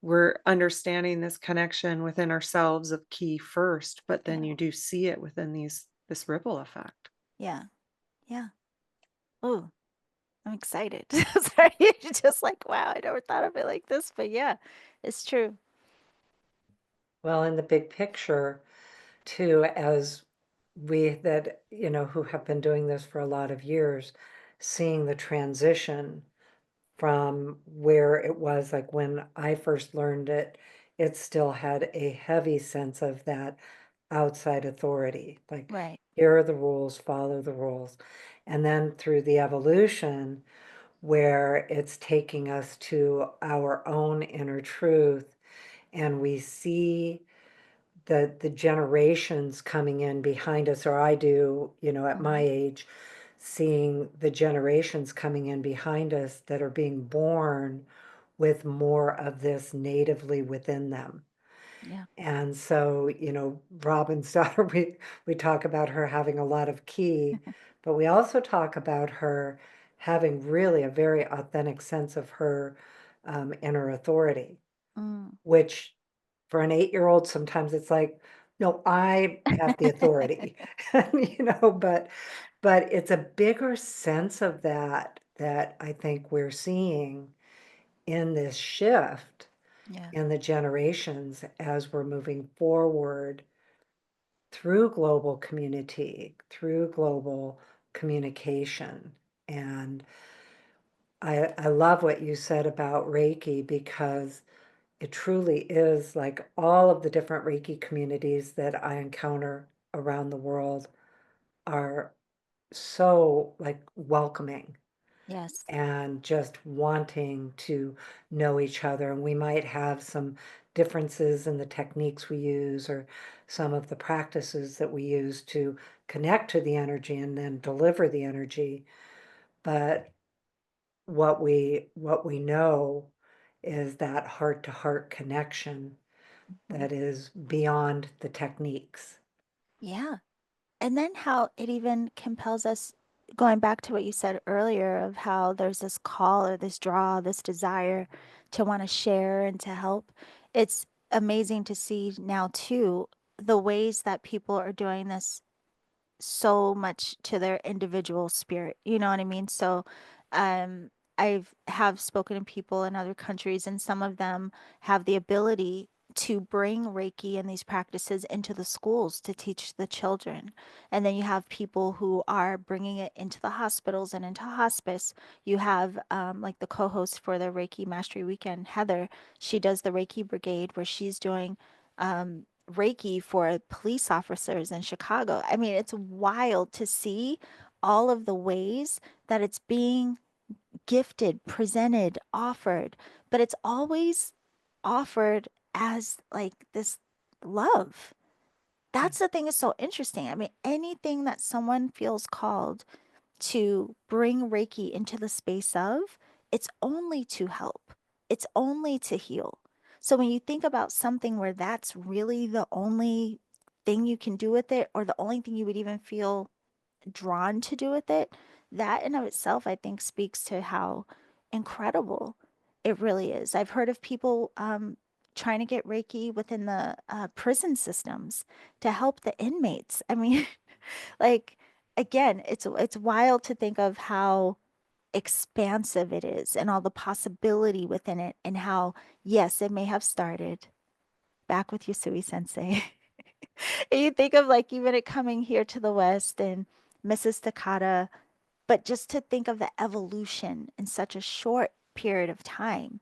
we're understanding this connection within ourselves of key first, but then Yeah. you do see it within this ripple effect. Yeah. Yeah. Oh, I'm excited. Sorry. You're just like, wow, I never thought of it like this, but yeah, it's true. Well, in the big picture, too, as we that, who have been doing this for a lot of years, seeing the transition from where it was like when I first learned it, it still had a heavy sense of that outside authority. Like, Right. here are the rules, follow the rules. And then through the evolution, where it's taking us to our own inner truth, and we see the generations coming in behind us, or I do, at my Hmm. age, seeing the generations coming in behind us that are being born with more of this natively within them. Yeah. And so, Robin's daughter, we talk about her having a lot of ki, but we also talk about her having really a very authentic sense of her inner authority, Mm. which for an 8-year-old, sometimes it's like, no, I have the authority, but it's a bigger sense of that I think we're seeing in this shift Yeah. in the generations as we're moving forward through global community, through global communication. And I love what you said about Reiki, because it truly is like all of the different Reiki communities that I encounter around the world are so like welcoming Yes. and just wanting to know each other. And we might have some differences in the techniques we use or some of the practices that we use to connect to the energy and then deliver the energy. But what we know is that heart to heart connection Mhm. that is beyond the techniques. Yeah. And then how it even compels us, going back to what you said earlier, of how there's this call or this draw, this desire to want to share and to help. It's amazing to see now, too, the ways that people are doing this so much to their individual spirit. You know what I mean? So, um, I've have spoken to people in other countries, and some of them have the ability to bring Reiki and these practices into the schools to teach the children. And then you have people who are bringing it into the hospitals and into hospice. You have like the co-host for the Reiki Mastery Weekend, Heather. She does the Reiki Brigade, where she's doing Reiki for police officers in Chicago. I mean, it's wild to see all of the ways that it's being gifted, presented, offered, but it's always offered as like this love. Yeah. That's the thing is so interesting. I mean, anything that someone feels called to bring Reiki into the space of, it's only to help, it's only to heal. So when you think about something where that's really the only thing you can do with it, or the only thing you would even feel drawn to do with it, that in of itself, I think, speaks to how incredible it really is. I've heard of people trying to get Reiki within the prison systems to help the inmates. I mean, Like, again, it's wild to think of how expansive it is and all the possibility within it, and how, yes, it may have started back with Yusui Sensei. And you think of like even it coming here to the West and Mrs. Takata, but just to think of the evolution in such a short period of time,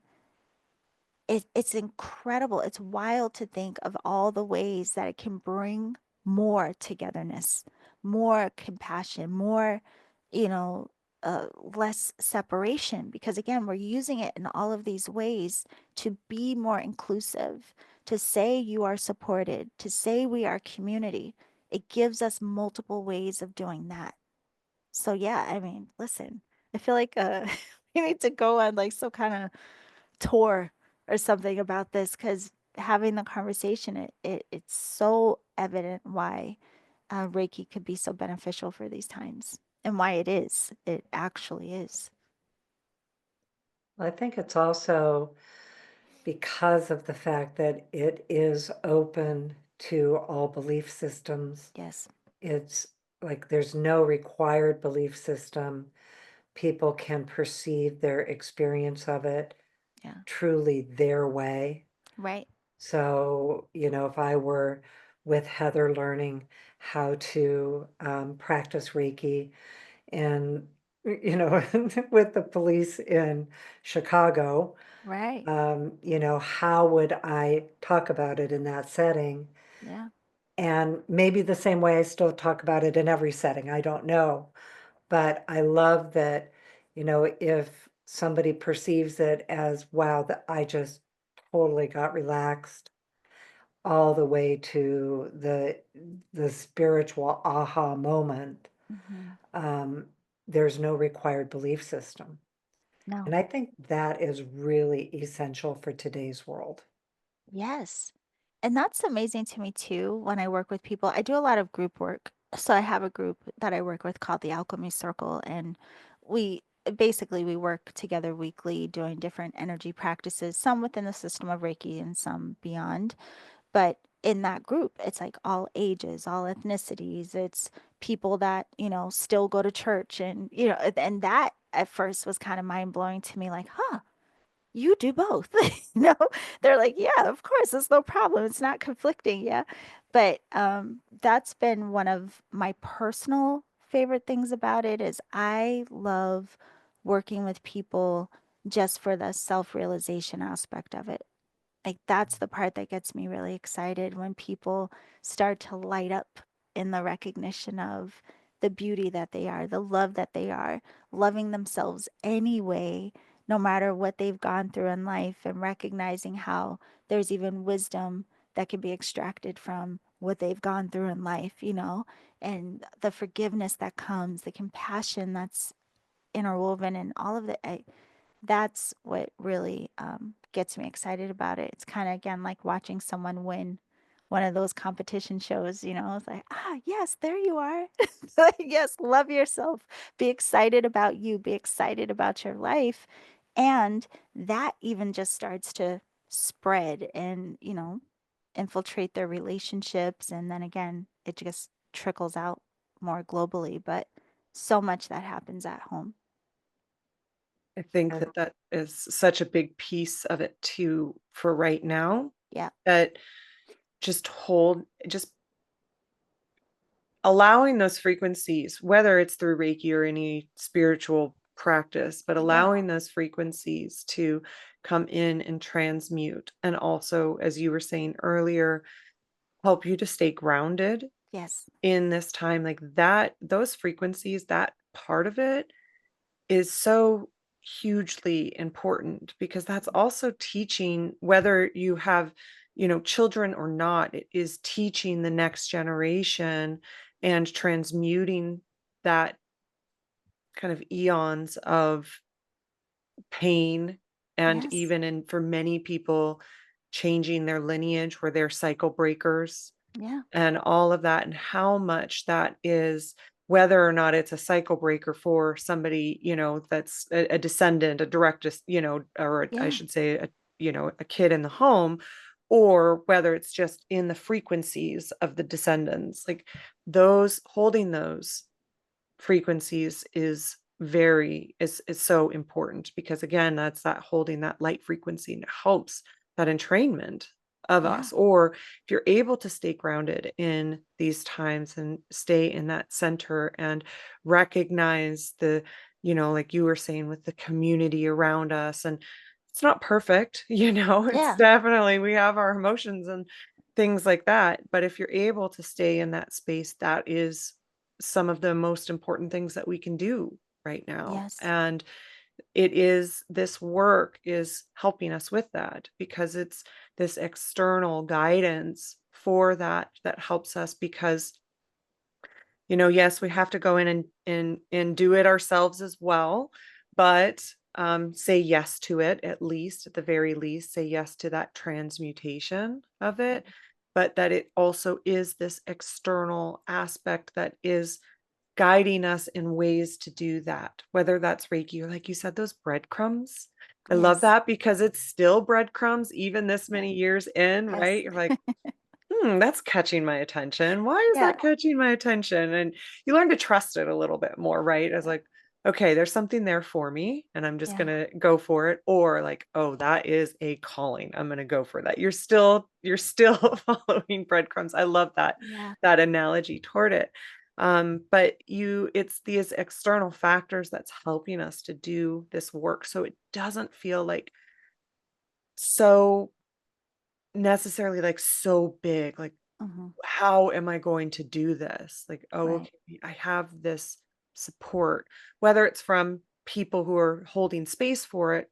it's incredible. It's wild to think of all the ways that it can bring more togetherness, more compassion, more, you know, less separation. Because again, we're using it in all of these ways to be more inclusive, to say you are supported, to say we are community. It gives us multiple ways of doing that. So yeah, I mean, listen, I feel like we need to go on like some kind of tour or something about this, because having the conversation, it's so evident why Reiki could be so beneficial for these times, and why it is. It actually is. I think it's also because of the fact that it is open to all belief systems. Yes. It's like there's no required belief system. People can perceive their experience of it Yeah. truly their way. Right. So, if I were with Heather learning how to practice Reiki and, with the police in Chicago, Right. how would I talk about it in that setting? Yeah. And maybe the same way I still talk about it in every setting, I don't know. But I love that, if somebody perceives it as, wow, that I just totally got relaxed, all the way to the spiritual aha moment, Hmm. um, there's no required belief system. No. And I think that is really essential for today's world. Yes. And that's amazing to me too when I work with people. I do a lot of group work. So I have a group that I work with called the Alchemy Circle, and we we work together weekly doing different energy practices, some within the system of Reiki and some beyond. But in that group, it's like all ages, all ethnicities. It's people that, still go to church, and and that at first was kind of mind blowing to me, like, huh, you do both. They're like, yeah, of course, it's no problem, it's not conflicting. Yeah. But that's been one of my personal favorite things about it, is I love working with people just for the self-realization aspect of it. Like, that's the part that gets me really excited, when people start to light up in the recognition of the beauty that they are, the love that they are, loving themselves anyway, no matter what they've gone through in life, and recognizing how there's even wisdom that can be extracted from what they've gone through in life, and the forgiveness that comes, the compassion that's interwoven, and all of that's what really gets me excited about it. It's kind of, again, like watching someone win one of those competition shows. It's like, ah, yes, there you are. Like, yes, love yourself. Be excited about you. Be excited about your life. And that even just starts to spread and, infiltrate their relationships. And then again, it just trickles out more globally. But so much that happens at home. I think And that that is such a big piece of it too for right now, Yeah. that just allowing those frequencies, whether it's through Reiki or any spiritual practice, but Yeah. allowing those frequencies to come in and transmute. And also, as you were saying earlier, help you to stay grounded Yes. in this time, like that, those frequencies, that part of it is so hugely important, because that's also teaching, whether you have, children or not, it is teaching the next generation and transmuting that kind of eons of pain, and Yes. even in for many people, changing their lineage where they're cycle breakers Yeah. and all of that, and how much that is, whether or not it's a cycle breaker for somebody, that's a descendant, a direct, or I Yeah. should say, a kid in the home, or whether it's just in the frequencies of the descendants, like those holding those frequencies is so important, because again, that's that holding that light frequency, and it helps that entrainment of Yeah. us. Or if you're able to stay grounded in these times and stay in that center and recognize the, like you were saying, with the community around us, and it's not perfect, it's Yeah. definitely, we have our emotions and things like that, but if you're able to stay in that space, that is some of the most important things that we can do right now. Yes. And this work is helping us with that, because it's this external guidance for that helps us, because yes, we have to go in and do it ourselves as well, but say yes to it, at least, at the very least, say yes to that transmutation of it, but that it also is this external aspect that is guiding us in ways to do that, whether that's Reiki or, like you said, those breadcrumbs. I love Yes. that, because it's still breadcrumbs even this Yeah. many years in, Yes. right? You're like, that's catching my attention. Why is Yeah. that catching my attention? And you learn to trust it a little bit more, right? As like, okay, there's something there for me, and I'm just Yeah. gonna go for it. Or like, oh, that is a calling. I'm gonna go for that. You're still following breadcrumbs. I love Yeah. that analogy toward it. But it's these external factors that's helping us to do this work. So it doesn't feel like so necessarily like so big, like, Hmm. how am I going to do this? Like, oh, Right. okay, I have this support, whether it's from people who are holding space for it.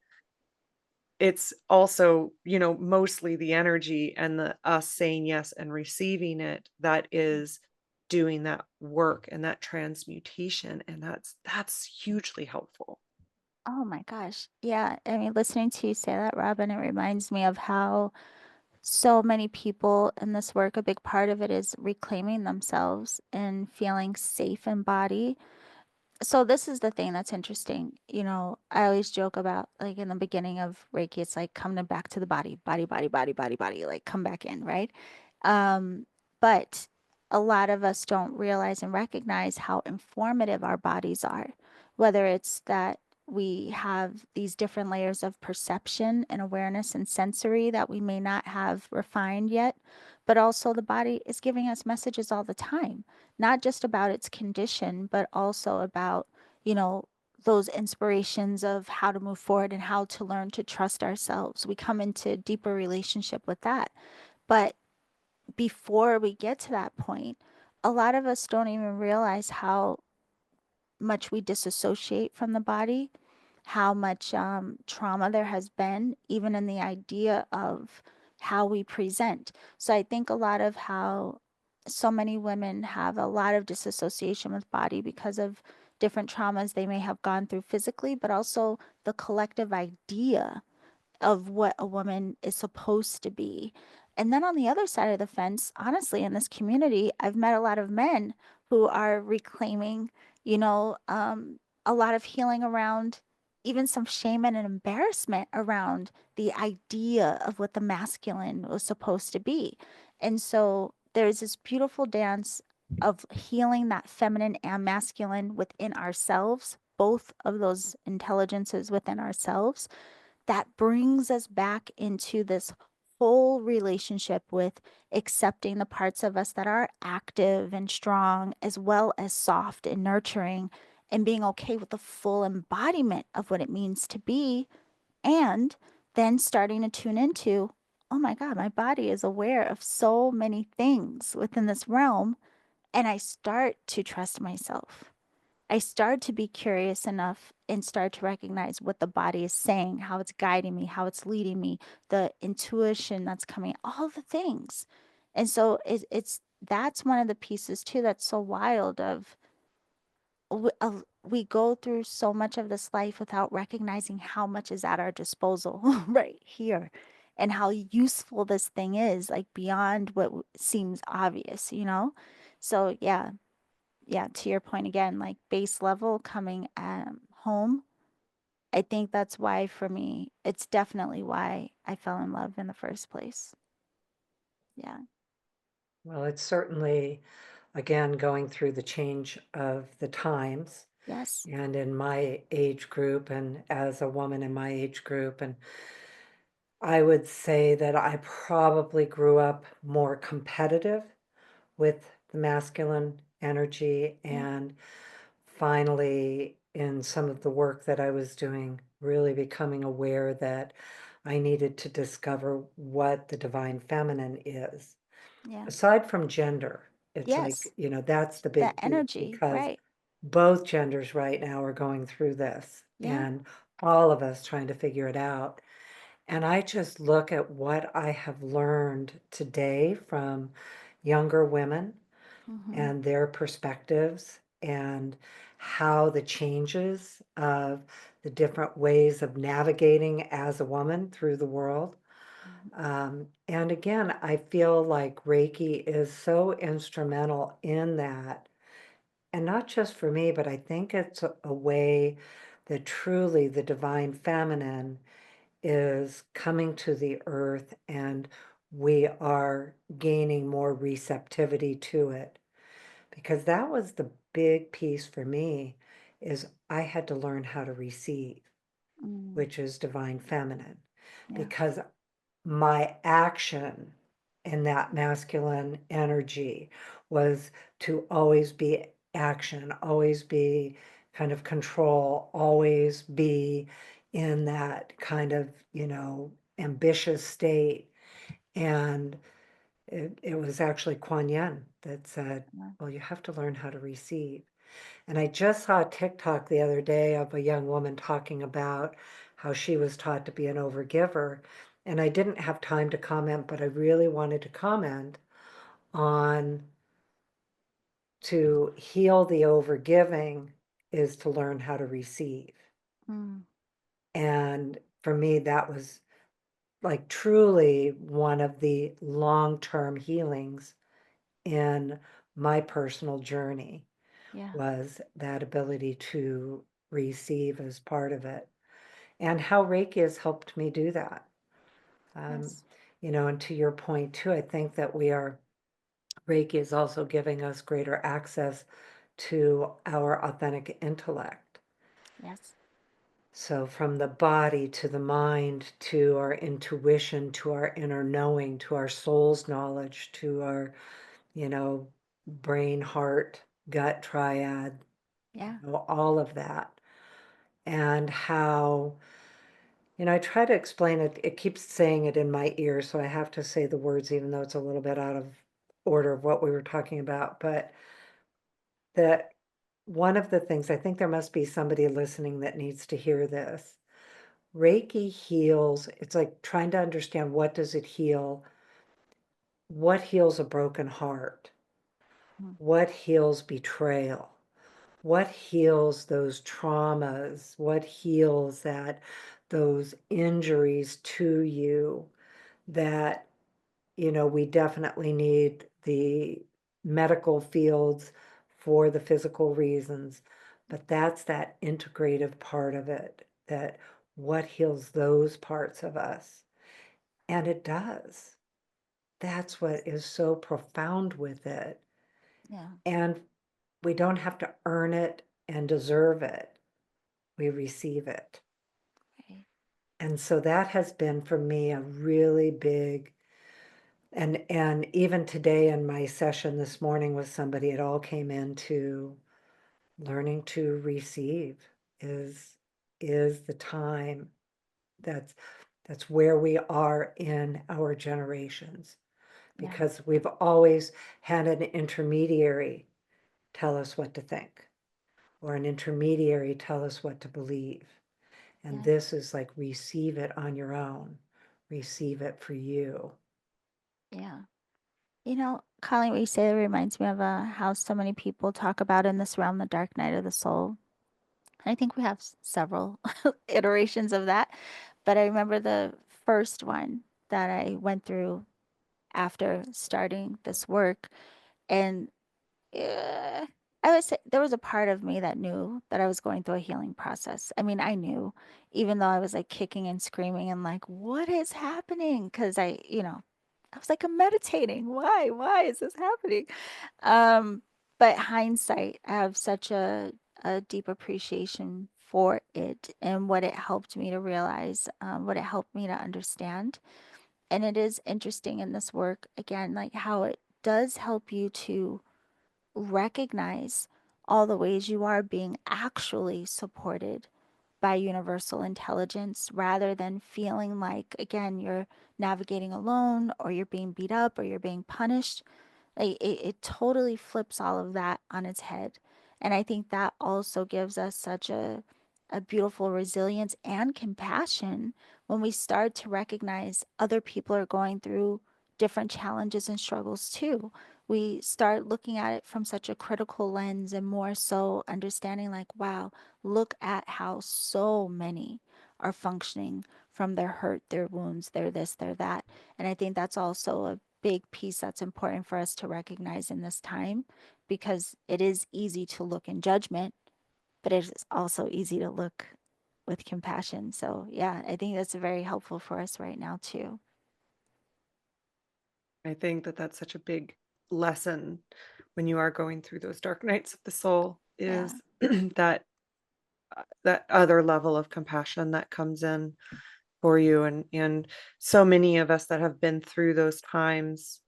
It's also, mostly the energy and the us saying yes and receiving it that is doing that work and that transmutation. And that's hugely helpful. Oh my gosh. Yeah. I mean, listening to you say that, Robin, it reminds me of how so many people in this work, a big part of it is reclaiming themselves and feeling safe in body. So this is the thing that's interesting. I always joke about, like, in the beginning of Reiki, it's like coming back to the body, body, body, body, body, body, like come back in, right? Um, but a lot of us don't realize and recognize how informative our bodies are, whether it's that we have these different layers of perception and awareness and sensory that we may not have refined yet, but also the body is giving us messages all the time, not just about its condition, but also about, you know, those inspirations of how to move forward and how to learn to trust ourselves. We come into deeper relationship with that. But before we get to that point, a lot of us don't even realize how much we disassociate from the body, how much trauma there has been, even in the idea of how we present. So I think a lot of how so many women have a lot of disassociation with body because of different traumas they may have gone through physically, but also the collective idea of what a woman is supposed to be. And then on the other side of the fence, honestly, in this community, I've met a lot of men who are reclaiming, you know, um, a lot of healing around even some shame and embarrassment around the idea of what the masculine was supposed to be. And so there's this beautiful dance of healing that feminine and masculine within ourselves, both of those intelligences within ourselves, that brings us back into this whole relationship with accepting the parts of us that are active and strong, as well as soft and nurturing, and being okay with the full embodiment of what it means to be. And then starting to tune into, oh my God, my body is aware of so many things within this realm. And I start to trust myself. I start to be curious enough and start to recognize what the body is saying, how it's guiding me, how it's leading me, the intuition that's coming, all the things. And so it's that's one of the pieces too that's so wild of we go through so much of this life without recognizing how much is at our disposal right here, and how useful this thing is, like beyond what seems obvious, you know? So yeah, to your point again, like base level coming home, I think that's why for me, it's definitely why I fell in love in the first place. Yeah. Well, it's certainly, again, going through the change of the times Yes. and in my age group and as a woman in my age group. And I would say that I probably grew up more competitive with the masculine energy, Yeah. and finally in some of the work that I was doing, really becoming aware that I needed to discover what the divine feminine is. Yeah. Aside from gender, it's like, Yes. that's the That big piece, energy. because Right. both genders right now are going through this, Yeah. and all of us trying to figure it out. And I just look at what I have learned today from younger women Mm-hmm. and their perspectives, and how the changes of the different ways of navigating as a woman through the world. Mm-hmm. And again, I feel like Reiki is so instrumental in that. And not just for me, but I think it's a way that truly the divine feminine is coming to the earth, and we are gaining more receptivity to it. Because that was the big piece for me, is I had to learn how to receive, Mm. which is divine feminine, Yeah. because my action in that masculine energy was to always be action, always be kind of control, always be in that kind of, ambitious state. And it was actually Kuan Yin that said, Yeah. well, you have to learn how to receive. And I just saw a TikTok the other day of a young woman talking about how she was taught to be an overgiver. And I didn't have time to comment, but I really wanted to comment on, to heal the overgiving is to learn how to receive. Mm. And for me, that was like truly one of the long-term healings in my personal journey, Yeah. was that ability to receive as part of it, and how Reiki has helped me do that. Um, Yes. and to your point too, I think that Reiki is also giving us greater access to our authentic intellect. Yes. So from the body to the mind to our intuition to our inner knowing to our soul's knowledge to our, you know, brain, heart, gut triad, Yeah. all of that. And how, I try to explain it, it keeps saying it in my ear, so I have to say the words even though it's a little bit out of order of what we were talking about. But that one of the things, I think there must be somebody listening that needs to hear this. Reiki heals, it's like trying to understand, what does it heal? What heals a broken heart? Mm. What heals betrayal? What heals those traumas? What heals those injuries to you that, we definitely need the medical fields for the physical reasons, but that's that integrative part of it, that what heals those parts of us. And it does. That's what is so profound with it. Yeah. And we don't have to earn it and deserve it. We receive it. Right. And so that has been for me a really big, and even today in my session this morning with somebody, it all came into learning to receive is the time. That's where we are in our generations, Yeah. because we've always had an intermediary tell us what to think, or an intermediary tell us what to believe. And Yeah. this is like, receive it on your own, receive it for you. Yeah. Colleen, what you say reminds me of how so many people talk about in this realm the dark night of the soul. And I think we have several iterations of that. But I remember the first one that I went through after starting this work. And uh, I would say there was a part of me that knew that I was going through a healing process. I mean, I knew, even though I was like kicking and screaming and like, what is happening? Because I I was like, I'm meditating. Why is this happening? Um, but hindsight, I have such a deep appreciation for it and what it helped me to realize, what it helped me to understand. And it is interesting in this work, again, like how it does help you to recognize all the ways you are being actually supported by universal intelligence rather than feeling like, again, you're navigating alone or you're being beat up or you're being punished. Like it totally flips all of that on its head. And I think that also gives us such a beautiful resilience and compassion when we start to recognize other people are going through different challenges and struggles too. We start looking at it from such a critical lens and more so understanding, like, wow, look at how so many are functioning from their hurt, their wounds, their this, their that. And I think that's also a big piece that's important for us to recognize in this time, because it is easy to look in judgment, but it is also easy to look with compassion. So, yeah, I think that's very helpful for us right now, too. I think that that's such a big lesson when you are going through those dark nights of the soul Yeah. is that that other level of compassion that comes in for you, and so many of us that have been through those times,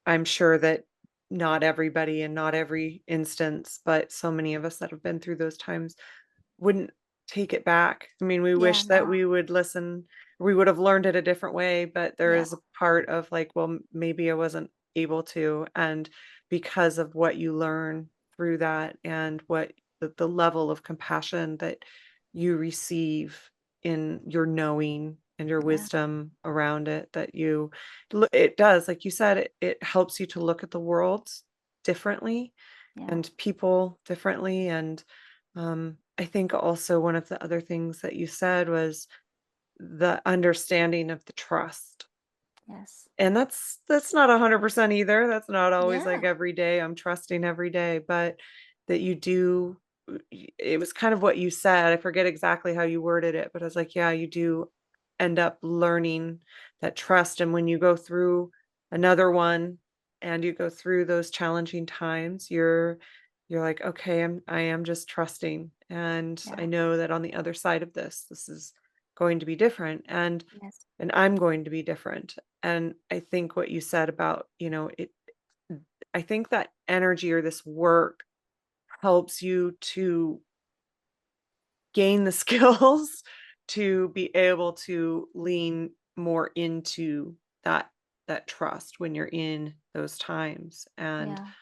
I'm sure that not everybody and not every instance, but so many of us that have been through those times wouldn't take it back. I mean, we Yeah. wish that No. we would listen, we would have learned it a different way, but there Yeah. is a part of like, well, maybe I wasn't able to. And because of what you learn through that and what the level of compassion that you receive in your knowing and your Yeah. wisdom around it, that it does, like you said, it helps you to look at the world differently Yeah. and people differently. And I think also one of the other things that you said was the understanding of the trust. Yes. And that's not 100% either. That's not always like Yeah. every day I'm trusting every day, but that you do it was kind of what you said. I forget exactly how you worded it, but I was like, yeah, you do end up learning that trust. And when you go through another one and you go through those challenging times, you're like, okay, I am just trusting. And I Yeah. know that on the other side of this is going to be different. Yes. And I'm going to be different. And I think what you said about, I think that energy or this work helps you to gain the skills to be able to lean more into that trust when you're in those times. And Yeah.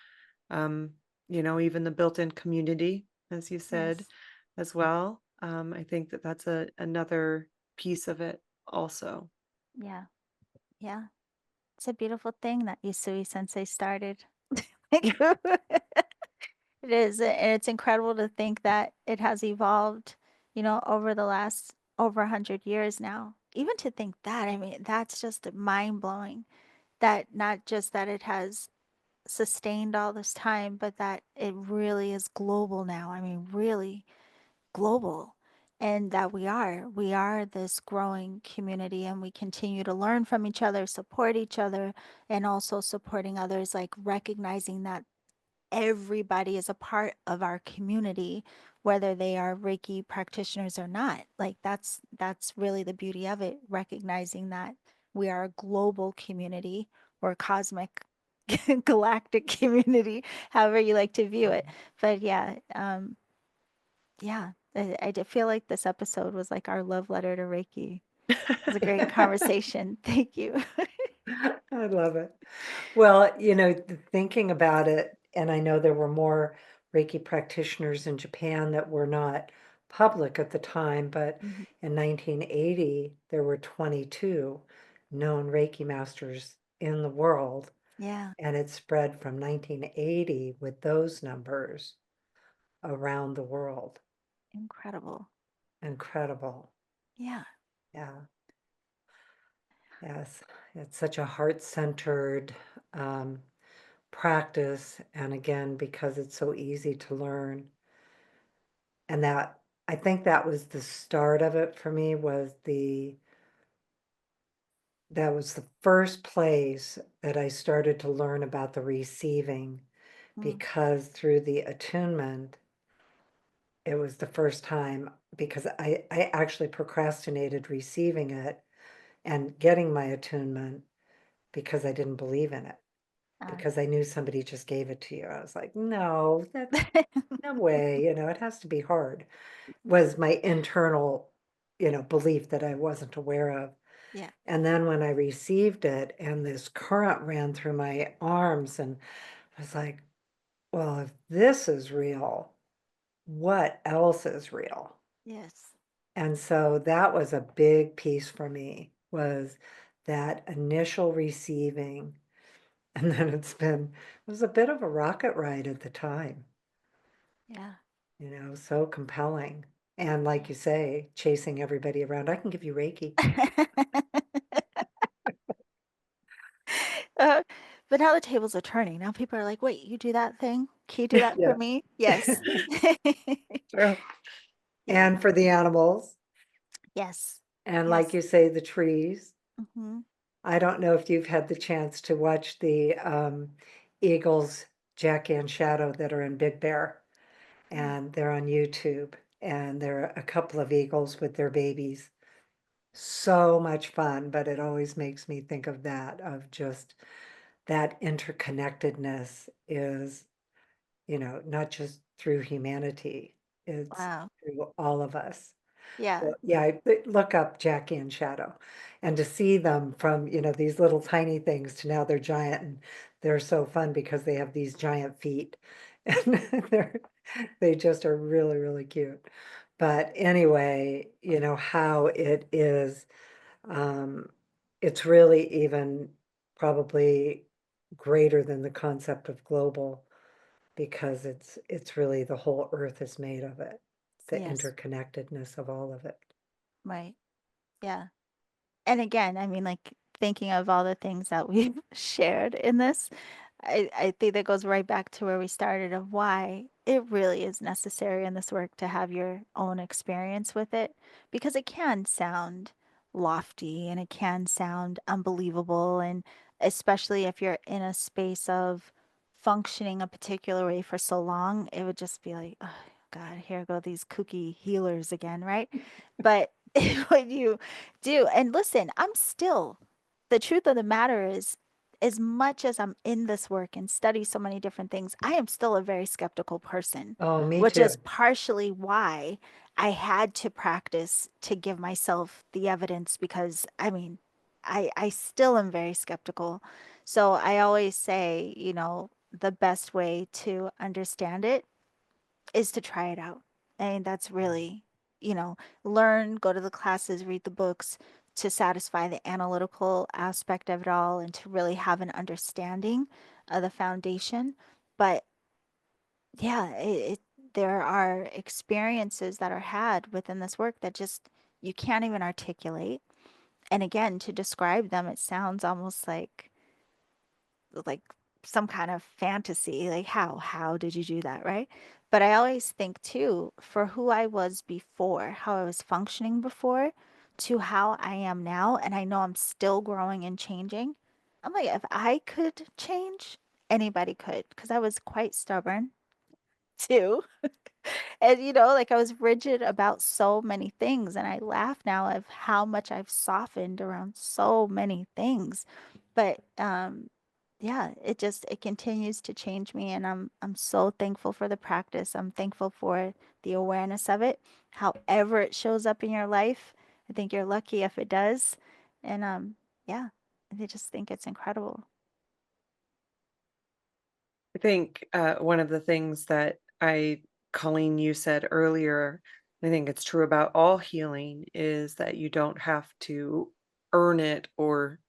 um, even the built-in community, as you said, Yes. as well. I think that that's another piece of it also. Yeah. Yeah. It's a beautiful thing that Usui Sensei started. Like, it is, and it's incredible to think that it has evolved, over the last over 100 years now. Even to think that, I mean, that's just mind blowing. That not just that it has sustained all this time, but that it really is global now. I mean, really global. And that we are this growing community, and we continue to learn from each other, support each other, and also supporting others, like recognizing that everybody is a part of our community, whether they are Reiki practitioners or not. Like that's really the beauty of it, recognizing that we are a global community or cosmic galactic community, however you like to view it. But yeah, yeah, I did feel like this episode was like our love letter to Reiki. It was a great conversation. Thank you. I love it. Well, thinking about it, and I know there were more Reiki practitioners in Japan that were not public at the time, but Mhm. in 1980, there were 22 known Reiki masters in the world, Yeah, and it spread from 1980 with those numbers around the world. incredible. Incredible. Yeah, Yeah. Yes. It's such a heart-centered um, practice. And again, because it's so easy to learn. And that, I think that was the start of it for me, was the that was the first place that I started to learn about the receiving, Mm. because through the attunement, it was the first time, because I actually procrastinated receiving it and getting my attunement because I didn't believe in it, Uh, because I knew somebody just gave it to you. I was like, no, that's no way, it has to be hard, was my internal, belief that I wasn't aware of. yeah. And then when I received it and this current ran through my arms, and I was like, well, if this is real, what else is real? Yes. And so that was a big piece for me, was that initial receiving. And then it was a bit of a rocket ride at the time, Yeah. so compelling. And like you say, chasing everybody around. I can give you Reiki. Uh, but now the tables are turning. Now people are like, wait, you do that thing? Can you do that for Yeah. me? Yes. True. Yeah. And for the animals. Yes. And like Yes. you say, the trees. Hmm. I don't know if you've had the chance to watch the eagles, Jackie and Shadow, that are in Big Bear, and they're on YouTube. And there are a couple of eagles with their babies. So much fun, but it always makes me think of that, of just that interconnectedness is, not just through humanity, it's Wow. through all of us. Yeah. So, yeah, look up Jackie and Shadow, and to see them from, these little tiny things to now they're giant, and they're so fun because they have these giant feet, and they just are really, really cute. But anyway, how it is, um, it's really even probably greater than the concept of global, because it's really the whole earth is made of it, the Yes. interconnectedness of all of it. Right. Yeah. And again, I mean, like thinking of all the things that we've shared in this, I think that goes right back to where we started of why it really is necessary in this work to have your own experience with it, because it can sound lofty and it can sound unbelievable. And especially if you're in a space of functioning a particular way for so long, it would just be like, oh, God, here go these kooky healers again, right? But when you do, and listen, the truth of the matter is, as much as I'm in this work and study so many different things, I am still a very skeptical person, Oh, me which too. is partially why I had to practice to give myself the evidence because I mean, I still am very skeptical. So I always say, the best way to understand it is to try it out. And that's really, learn, go to the classes, read the books to satisfy the analytical aspect of it all and to really have an understanding of the foundation. But yeah, there are experiences that are had within this work that just you can't even articulate. And again, to describe them, it sounds almost like some kind of fantasy, like how did you do that, right? But I always think too, for who I was before, how I was functioning before, to how I am now, and I know I'm still growing and changing. I'm like, if I could change, anybody could, because I was quite stubborn too. And like I was rigid about so many things, and I laugh now of how much I've softened around so many things. But yeah, it continues to change me, and I'm so thankful for the practice. I'm thankful for the awareness of it. However it shows up in your life, I think you're lucky if it does. And yeah, I just think it's incredible. I think one of the things that Colleen, you said earlier, I think it's true about all healing, is that you don't have to earn it or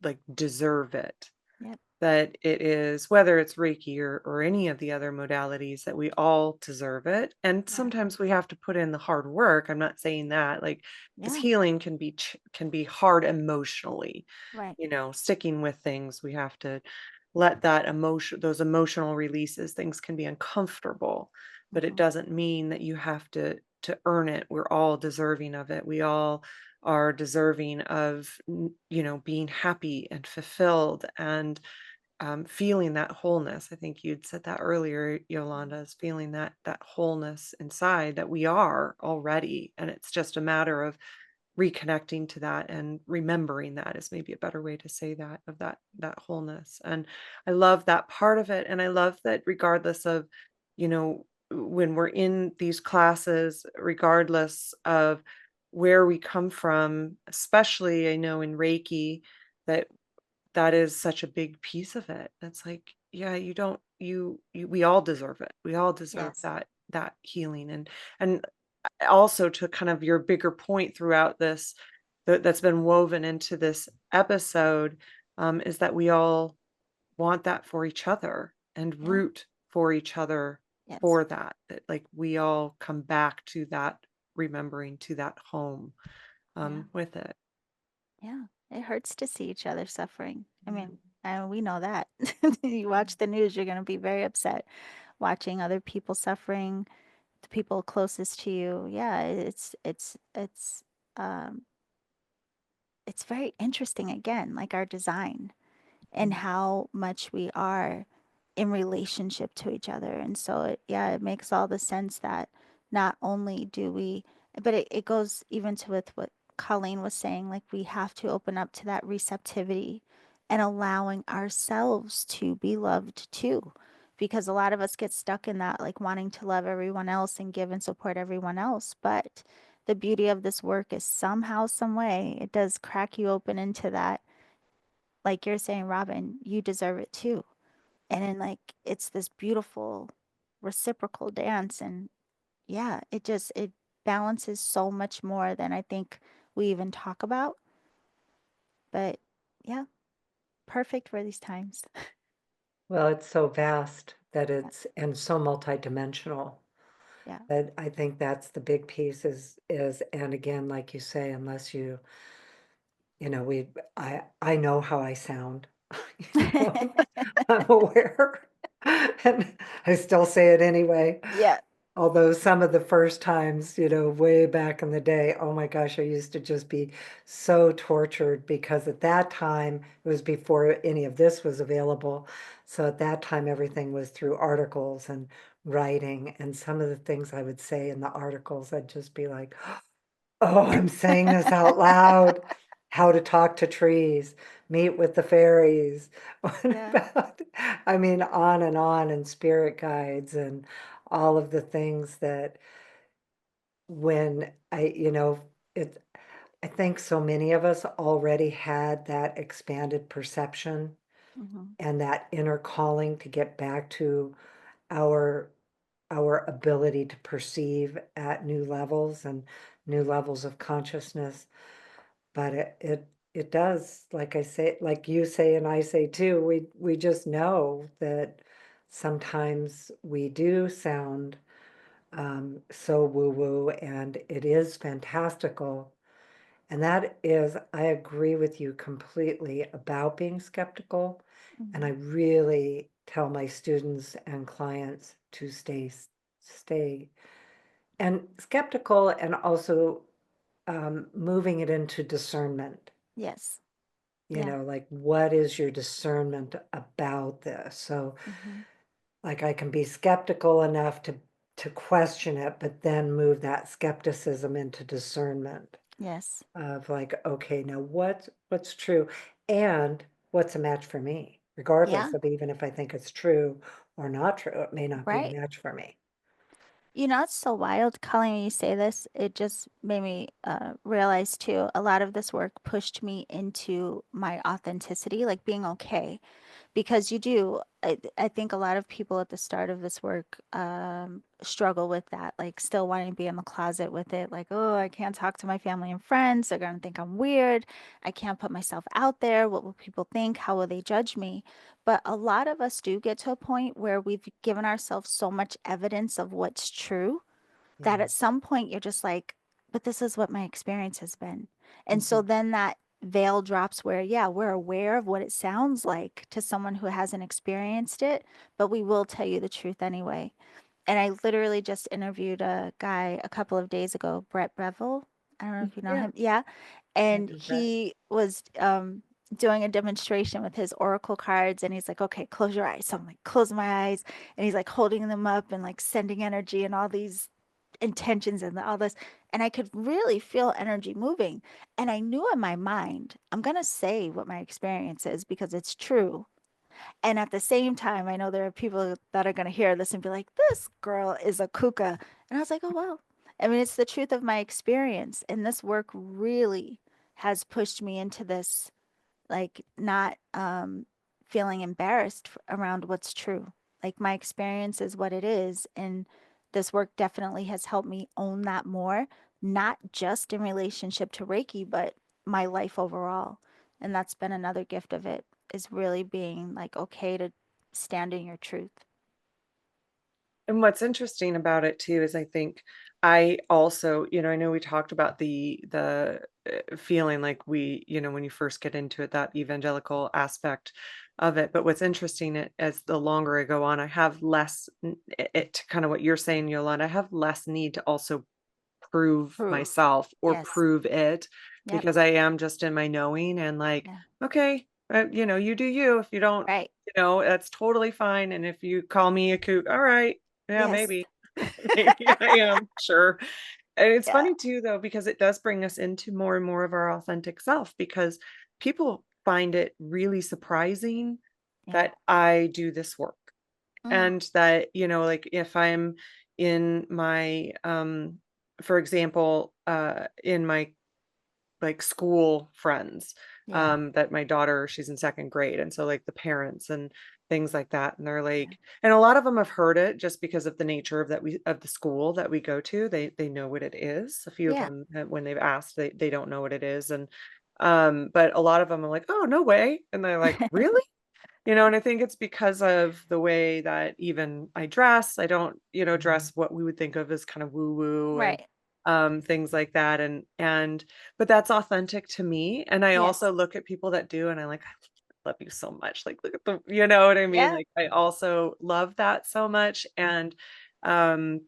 like deserve it. Yep. That it is, whether it's Reiki or any of the other modalities, that we all deserve it. And Yeah. sometimes we have to put in the hard work. I'm not saying that, like, because Yeah. healing can be hard emotionally. Right. Sticking with things, we have to let those emotional releases, things can be uncomfortable, but it Hmm. doesn't mean that you have to to earn it. We're all deserving of it. We all are deserving of, being happy and fulfilled and feeling that wholeness. I think you'd said that earlier, Yolanda, is feeling that wholeness inside that we are already, and it's just a matter of reconnecting to that and remembering that is maybe a better way to say that, of that wholeness. And I love that part of it, and I love that regardless of, when we're in these classes, regardless of where we come from, especially I know in Reiki, that that is such a big piece of it. It's like, yeah, you don't you we all deserve it. We all deserve Yes. that healing. And also, to kind of your bigger point throughout this, that's been woven into this episode, is that we all want that for each other and Yeah. root for each other Yes. for that like we all come back to that, remembering, to that home, Yeah. with it. Yeah. It hurts to see each other suffering. I Yeah. mean, we know that. You watch the news, you're going to be very upset watching other people suffering, the people closest to you. Yeah, um it's very interesting again, like our design and Mm. how much we are in relationship to each other. And so, it makes all the sense that not only do we, but it goes even to with what Colleen was saying, like we have to open up to that receptivity and allowing ourselves to be loved too. Because a lot of us get stuck in that, like wanting to love everyone else and give and support everyone else. But the beauty of this work is somehow, some way, it does crack you open into that, like you're saying, Robin, you deserve it too. And then, like, it's this beautiful reciprocal dance. And yeah, it balances so much more than I think we even talk about. But yeah, perfect for these times. Well, it's so vast that Yeah. it's and so multidimensional Yeah. that I think that's the big piece is and again, like you say, unless we I know how I sound. I'm aware. And I still say it anyway. Yeah. Although some of the first times, way back in the day, oh my gosh, I used to just be so tortured because at that time, it was before any of this was available. So at that time, everything was through articles and writing. And some of the things I would say in the articles, I'd just be like, oh, I'm saying this out loud. How to talk to trees, meet with the fairies. What Yeah. about, I mean, on, and spirit guides and all of the things that when it, I think so many of us already had that expanded perception Hmm. and that inner calling to get back to our our ability to perceive at new levels and new levels of consciousness. But it does, like I say, like you say, and I say too, we just know that sometimes we do sound so woo-woo, and it is fantastical. And that is, I agree with you completely about being skeptical. And I Hmm. really tell my students and clients to stay and skeptical, and also moving it into discernment. Yes. Yeah. Like what is your discernment about this? So, Hmm. like, I can be skeptical enough to question it, but then move that skepticism into discernment Yes. of like, okay, now what's true and what's a match for me, Yeah. regardless of even if I think it's true or not true, it may not be a Right. match for me. It's so wild, Colleen, when you say this, it just made me realize too, a lot of this work pushed me into my authenticity, like being okay. Because you do, I think a lot of people at the start of this work struggle with that, like still wanting to be in the closet with it, like, oh, I can't talk to my family and friends. They're going to think I'm weird. I can't put myself out there. What will people think? How will they judge me? But a lot of us do get to a point where we've given ourselves so much evidence of what's true that Yeah. at some point you're just like, but this is what my experience has been. And so Mhm. then that veil drops where, yeah, we're aware of what it sounds like to someone who hasn't experienced it, but we will tell you the truth anyway. And I literally just interviewed a guy a couple of days ago, Brett Breville. I don't know if you know Yeah. him. Yeah. I And know that. he was doing a demonstration with his oracle cards, and he's like, okay, close your eyes. So I'm like, close my eyes. And he's like holding them up and like sending energy and all these intentions and all this. And I could really feel energy moving. And I knew in my mind, I'm going to say what my experience is because it's true. And at the same time, I know there are people that are going to hear this and be like, this girl is a kuka. And I was like, oh, well. I mean, it's the truth of my experience. And this work really has pushed me into this, like, not feeling embarrassed around what's true. Like, my experience is what it is. And this work definitely has helped me own that more, not just in relationship to Reiki, but my life overall. And that's been another gift of it, is really being like okay to stand in your truth. And what's interesting about it too is I think I also, I know we talked about the feeling like when you first get into it, that evangelical aspect of it. But what's interesting as the longer I go on, I have less it kind of what you're saying, Yolanda, I have less need to also prove Proof. myself or Yes. prove it Yep. because I am just in my knowing and like, Yeah. okay, you do you. If you don't, Right. that's totally fine. And if you call me a kook, all right, yeah, Yes. maybe, maybe I am, sure. And it's Yeah. funny too, though, because it does bring us into more and more of our authentic self because people find it really surprising Yeah. that I do this work Mm. and that, like if I'm in my, for example, in my like school friends, Yeah. that my daughter, she's in second grade. And so like the parents and things like that. And they're Yeah. like, and a lot of them have heard it just because of the nature of the school that we go to. They know what it is. A few of Yeah. them, when they've asked, they don't know what it is. And, but a lot of them are like, oh, no way. And they're like, really? And I think it's because of the way that even I dress. I don't, Mhm. dress what we would think of as kind of woo woo and Right. things like that. And but that's authentic to me. And I Yes. also look at people that do, and I like, I love you so much. Like, look at the, you know what I mean? Yeah. Like, I also love that so much. Um,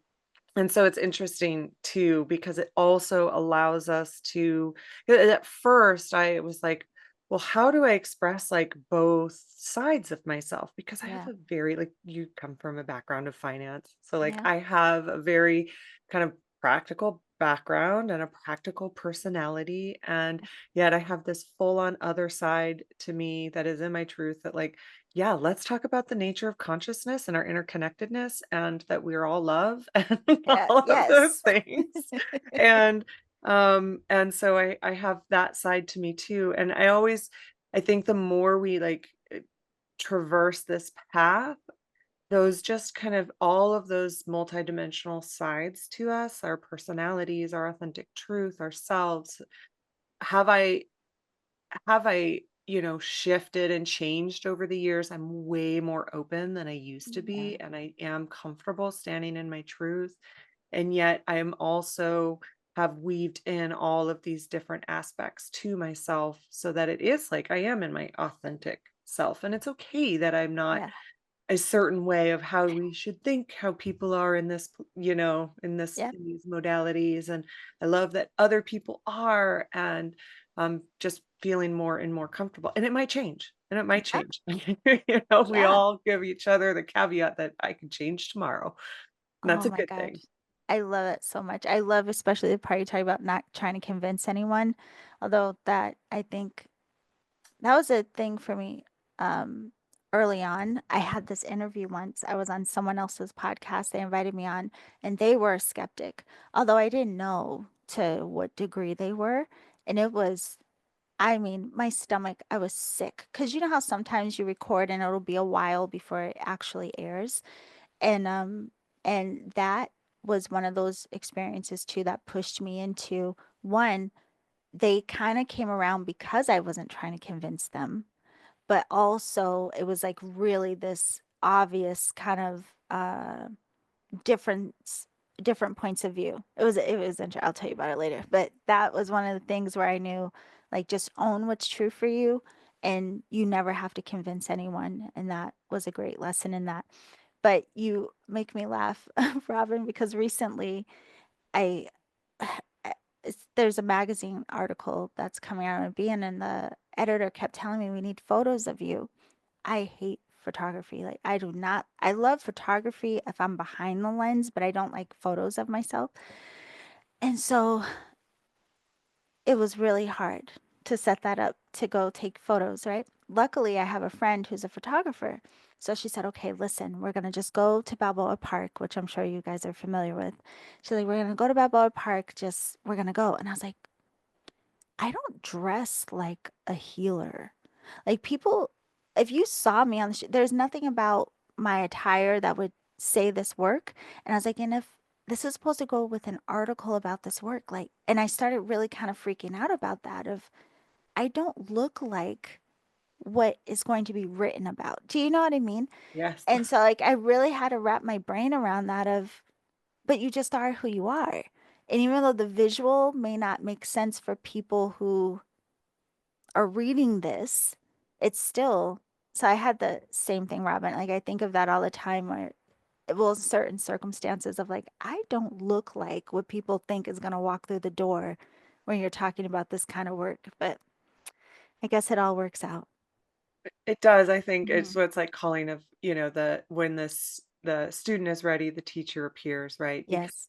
and so it's interesting too, because it also allows us to, at first I was like, well, how do I express like both sides of myself? Because I have Yeah. a very, like, you come from a background of finance. So like Yeah. I have a very kind of practical background and a practical personality. And yet I have this full on other side to me that is in my truth that like, yeah, let's talk about the nature of consciousness and our interconnectedness and that we're all love and Yeah. all of those Yes. things. And so I have that side to me too. And I think the more we like traverse this path, those just kind of all of those multidimensional sides to us, our personalities, our authentic truth, ourselves, have I shifted and changed over the years. I'm way more open than I used to Yeah. be, and I am comfortable standing in my truth. And yet I am also have weaved in all of these different aspects to myself so that it is like I am in my authentic self. And it's okay that I'm not Yeah. a certain way of how we should think how people are in this Yeah. in these modalities, and I love that other people are, and just feeling more and more comfortable, and it might change, Yeah. we Yeah. all give each other the caveat that I can change tomorrow, and that's Oh a my good gosh. thing. I love it so much. I love especially the part you talk about not trying to convince anyone. Although that I think that was a thing for me um early on. I had this interview once. I was on someone else's podcast. They invited me on and they were a skeptic. Although I didn't know to what degree they were. And it was I mean, my stomach, I was sick. Cause you know how sometimes you record and it'll be a while before it actually airs. And that was one of those experiences too that pushed me into one, they kind of came around because I wasn't trying to convince them, but also it was like really this obvious kind of difference different points of view. I'll tell you about it later. But that was one of the things where I knew like just own what's true for you and you never have to convince anyone. And that was a great lesson in that. But you make me laugh, Robin, because recently I there's a magazine article that's coming out of being, and the editor kept telling me we need photos of you. I hate photography. Like I do not I love photography if I'm behind the lens, but I don't like photos of myself. And so it was really hard to set that up to go take photos, right? Luckily, I have a friend who's a photographer. So she said, okay, listen, we're going to just go to Balboa Park, which I'm sure you guys are familiar with. She's like, we're going to go to Balboa Park, just, we're going to go. And I was like, I don't dress like a healer. Like people, if you saw me on the there's nothing about my attire that would say this work. And I was like, and if this is supposed to go with an article about this work, like, and I started really kind of freaking out about that of I don't look like what is going to be written about. Do you know what I mean? Yes. And so like I really had to wrap my brain around that of, but you just are who you are. And even though the visual may not make sense for people who are reading this, it's still so I had the same thing, Robin. Like I think of that all the time where well, certain circumstances of like, I don't look like what people think is gonna walk through the door when you're talking about this kind of work. But I guess it all works out. It does. I think it's Mhm. what it's like calling of, the when the student is ready, the teacher appears, right? Because Yes.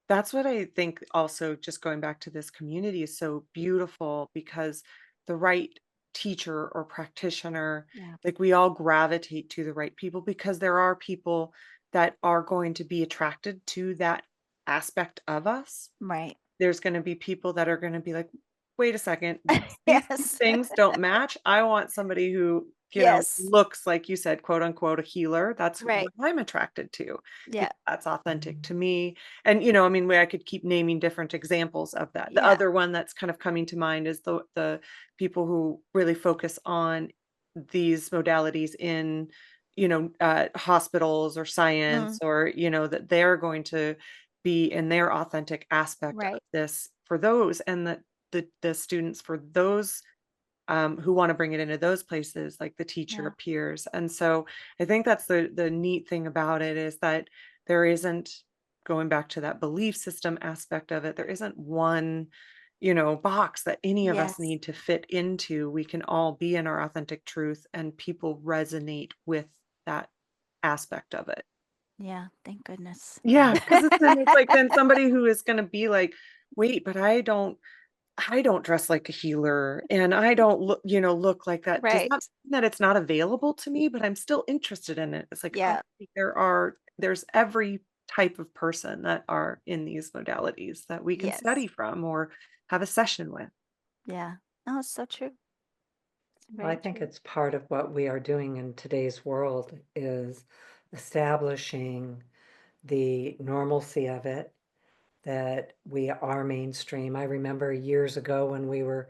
that's what I think also just going back to this community is so beautiful because the right teacher or practitioner, Yeah. like we all gravitate to the right people because there are people that are going to be attracted to that aspect of us. Right. There's gonna be people that are gonna be like, "Wait a second, these 2 Yes. things don't match. I want somebody who, Yes. looks like you said, quote unquote, a healer." That's Right. what I'm attracted to Yeah. because that's authentic to me. And, I mean, I could keep naming different examples of that. The Yeah. other one that's kind of coming to mind is the people who really focus on these modalities in, hospitals or science Mm. or, that they're going to be in their authentic aspect of Right. this for those and the students for those who want to bring it into those places like the teacher Yeah. appears. And so I think that's the neat thing about it is that there isn't, going back to that belief system aspect of it, there isn't one box that any of us Yes. need to fit into. We can all be in our authentic truth and people resonate with that aspect of it. Yeah. Thank goodness. Yeah, because it's like then somebody who is gonna be like, "Wait, but I don't dress like a healer, and I don't look like that." Does Right. not mean that it's not available to me, but I'm still interested in it. It's like, oh, Yeah. there's every type of person that are in these modalities that we can Yes. study from or have a session with. Yeah. No, it's so true. It's Well, I very think true. it's part of what we are doing in today's world is establishing the normalcy of it, that we are mainstream. I remember years ago when we were,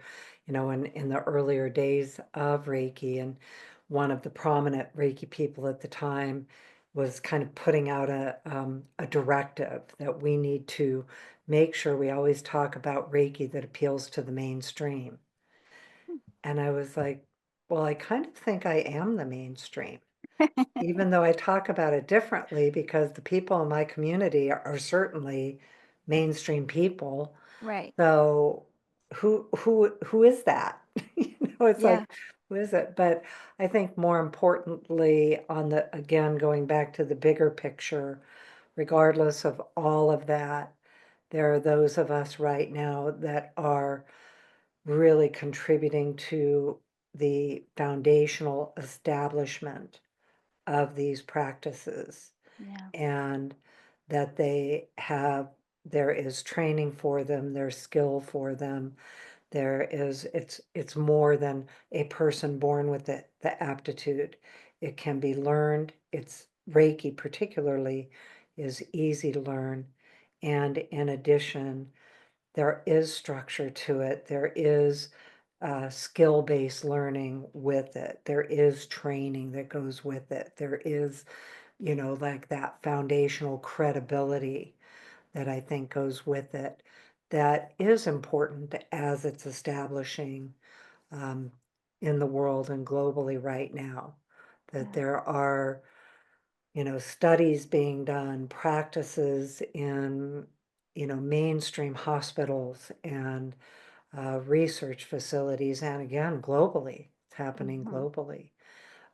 in the earlier days of Reiki, and one of the prominent Reiki people at the time was kind of putting out a directive that we need to make sure we always talk about Reiki that appeals to the mainstream. And I was like, well, I kind of think I am the mainstream, even though I talk about it differently because the people in my community are certainly mainstream people. Right. So who is that? It's Yeah. like, who is it? But I think more importantly, on the again, going back to the bigger picture, regardless of all of that, there are those of us right now that are really contributing to the foundational establishment of these practices, Yeah. and that there is training for them, there's skill for them, it's more than a person born with the aptitude. It can be learned. It's Reiki particularly is easy to learn, and in addition there is structure to it. There is skill-based learning with it. There is training that goes with it. There is, like that foundational credibility that I think goes with it that is important as it's establishing in the world and globally right now. That Yeah. there are studies being done, practices in, mainstream hospitals and research facilities, and again, globally, it's happening Mhm. globally.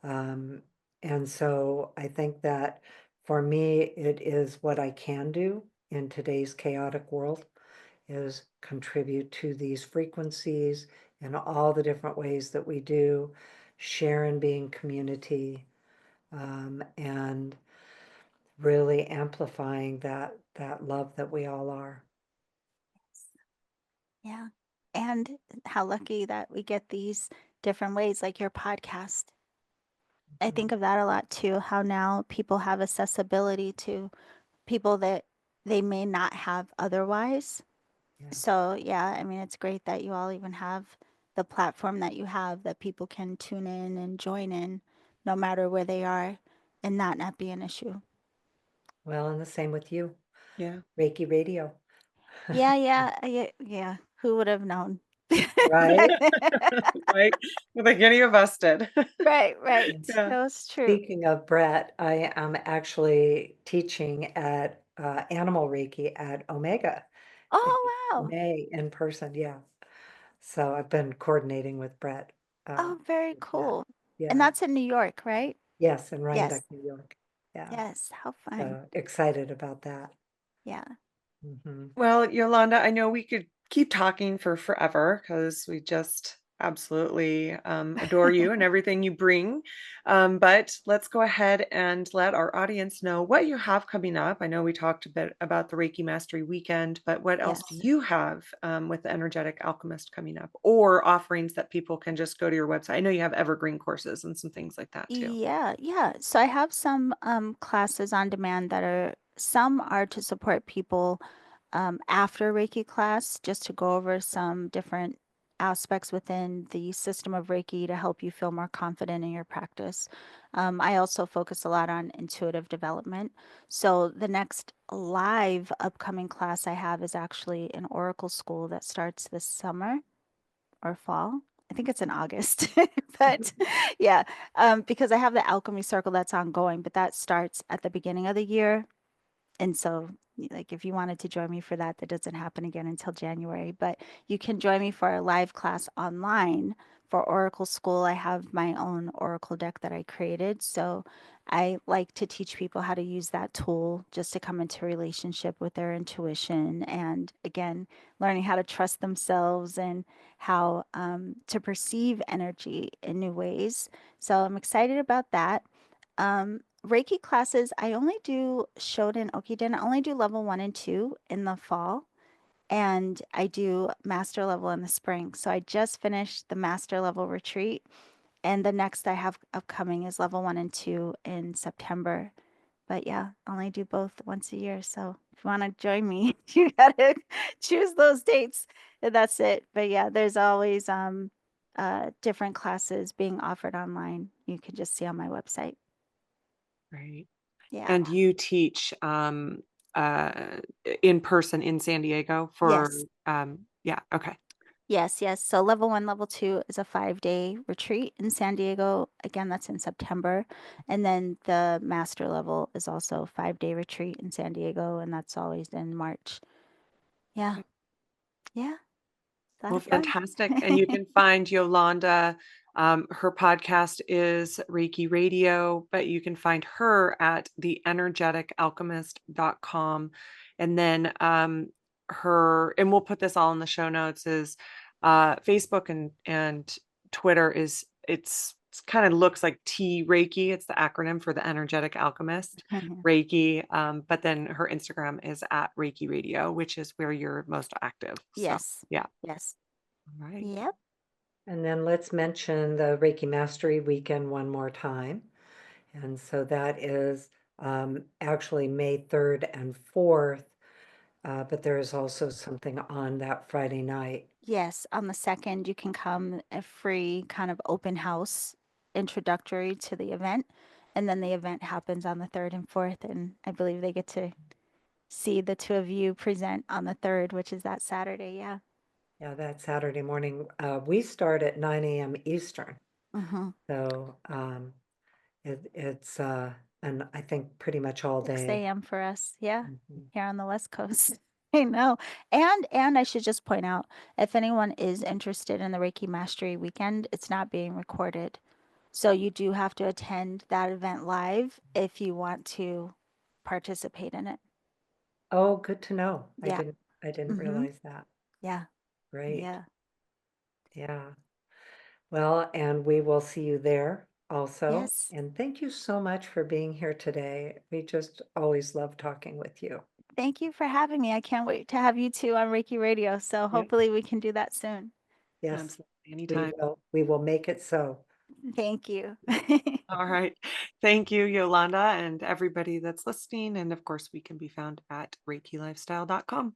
Um, and so I think that for me, it is what I can do in today's chaotic world is contribute to these frequencies in all the different ways that we do, share in being community, and really amplifying that love that we all are. Yeah. And how lucky that we get these different ways, like your podcast. I Mhm. think of that a lot too, how now people have accessibility to people that they may not have otherwise. Yeah. So, yeah, I mean, it's great that you all even have the platform that you have that people can tune in and join in no matter where they are and that not be an issue. Well, and the same with you, Yeah. Reiki Radio. Yeah, yeah, yeah. Who would have known? Right? Right? I think any of us did. Right, right. Yeah. That was true. Speaking of Brett, I am actually teaching at Animal Reiki at Omega in Oh, wow. May in person. Yeah. So I've been coordinating with Brett. Uh, Oh, very with that. cool. And Yeah. that's in New York, right? Yes, in Rhinebeck, Yes. New York. Yeah. Yes. How fun. So excited about that. Yeah. Hmm. Well, Yolanda, I know we could keep talking for forever because we just absolutely adore you and everything you bring. But let's go ahead and let our audience know what you have coming up. I know we talked a bit about the Reiki Mastery Weekend, but what else do Yes. you have with the Energetic Alchemist coming up, or offerings that people can just go to your website? I know you have evergreen courses and some things like that too. Yeah, yeah. So I have some classes on demand that are some are to support people after Reiki class, just to go over some different aspects within the system of Reiki to help you feel more confident in your practice. I also focus a lot on intuitive development. So the next live upcoming class I have is actually an Oracle school that starts this summer or fall. I think it's in August, but yeah, because I have the alchemy circle that's ongoing, but that starts at the beginning of the year. And so, like, if you wanted to join me for that, that doesn't happen again until January, but you can join me for a live class online for Oracle School. I have my own Oracle deck that I created. So I like to teach people how to use that tool just to come into relationship with their intuition. And again, learning how to trust themselves and how to perceive energy in new ways. So I'm excited about that. Reiki classes, I only do Shoden Okiden. I only do level 1 and 2 in the fall, and I do master level in the spring. So I just finished the master level retreat, and the next I have upcoming is level 1 and 2 in September. But yeah, I only do both once a year. So if you want to join me, you gotta choose those dates, and that's it. But yeah, there's always different classes being offered online. You can just see on my website. Right. Yeah. And you teach uh in person in San Diego for Yes. yeah, okay. Yes, yes. So level 1, level 2 is a 5-day retreat in San Diego. Again, that's in September. And then the master level is also a 5-day retreat in San Diego, and that's always in March. Yeah. Okay. Yeah. A lot Well, of fun. fantastic. And you can find Yolanda. Her podcast is Reiki Radio, but you can find her at theenergeticalchemist.com. And then and we'll put this all in the show notes, is Facebook and Twitter it's kind of looks like T Reiki. It's the acronym for the Energetic Alchemist, Reiki. But then her Instagram is at Reiki Radio, which is where you're most active. So Yes. yeah. Yes. All right. Yep. And then let's mention the Reiki Mastery Weekend one more time. And so that is actually May 3rd and 4th, but there is also something on that Friday night. Yes. On the 2nd, you can come a free kind of open house introductory to the event. And then the event happens on the 3rd and 4th. And I believe they get to see the two of you present on the 3rd, which is that Saturday. Yeah. Yeah, that Saturday morning. We start at 9 a.m. Eastern. Mm-hmm. So it's and I think pretty much all 6 day. a.m. for us. Yeah, Mhm. here on the West Coast. I know. And I should just point out, if anyone is interested in the Reiki Mastery weekend, it's not being recorded. So you do have to attend that event live if you want to participate in it. Oh, good to know. Yeah. I didn't Mm-hmm. realize that. Yeah. Great. Yeah. Yeah. Well, and we will see you there also. Yes. And thank you so much for being here today. We just always love talking with you. Thank you for having me. I can't wait to have you two on Reiki Radio. So Yep, hopefully we can do that soon. Yes, absolutely. we Anytime. will. We will make it so. Thank you. All right. Thank you, Yolanda, and everybody that's listening. And of course, we can be found at ReikiLifestyle.com.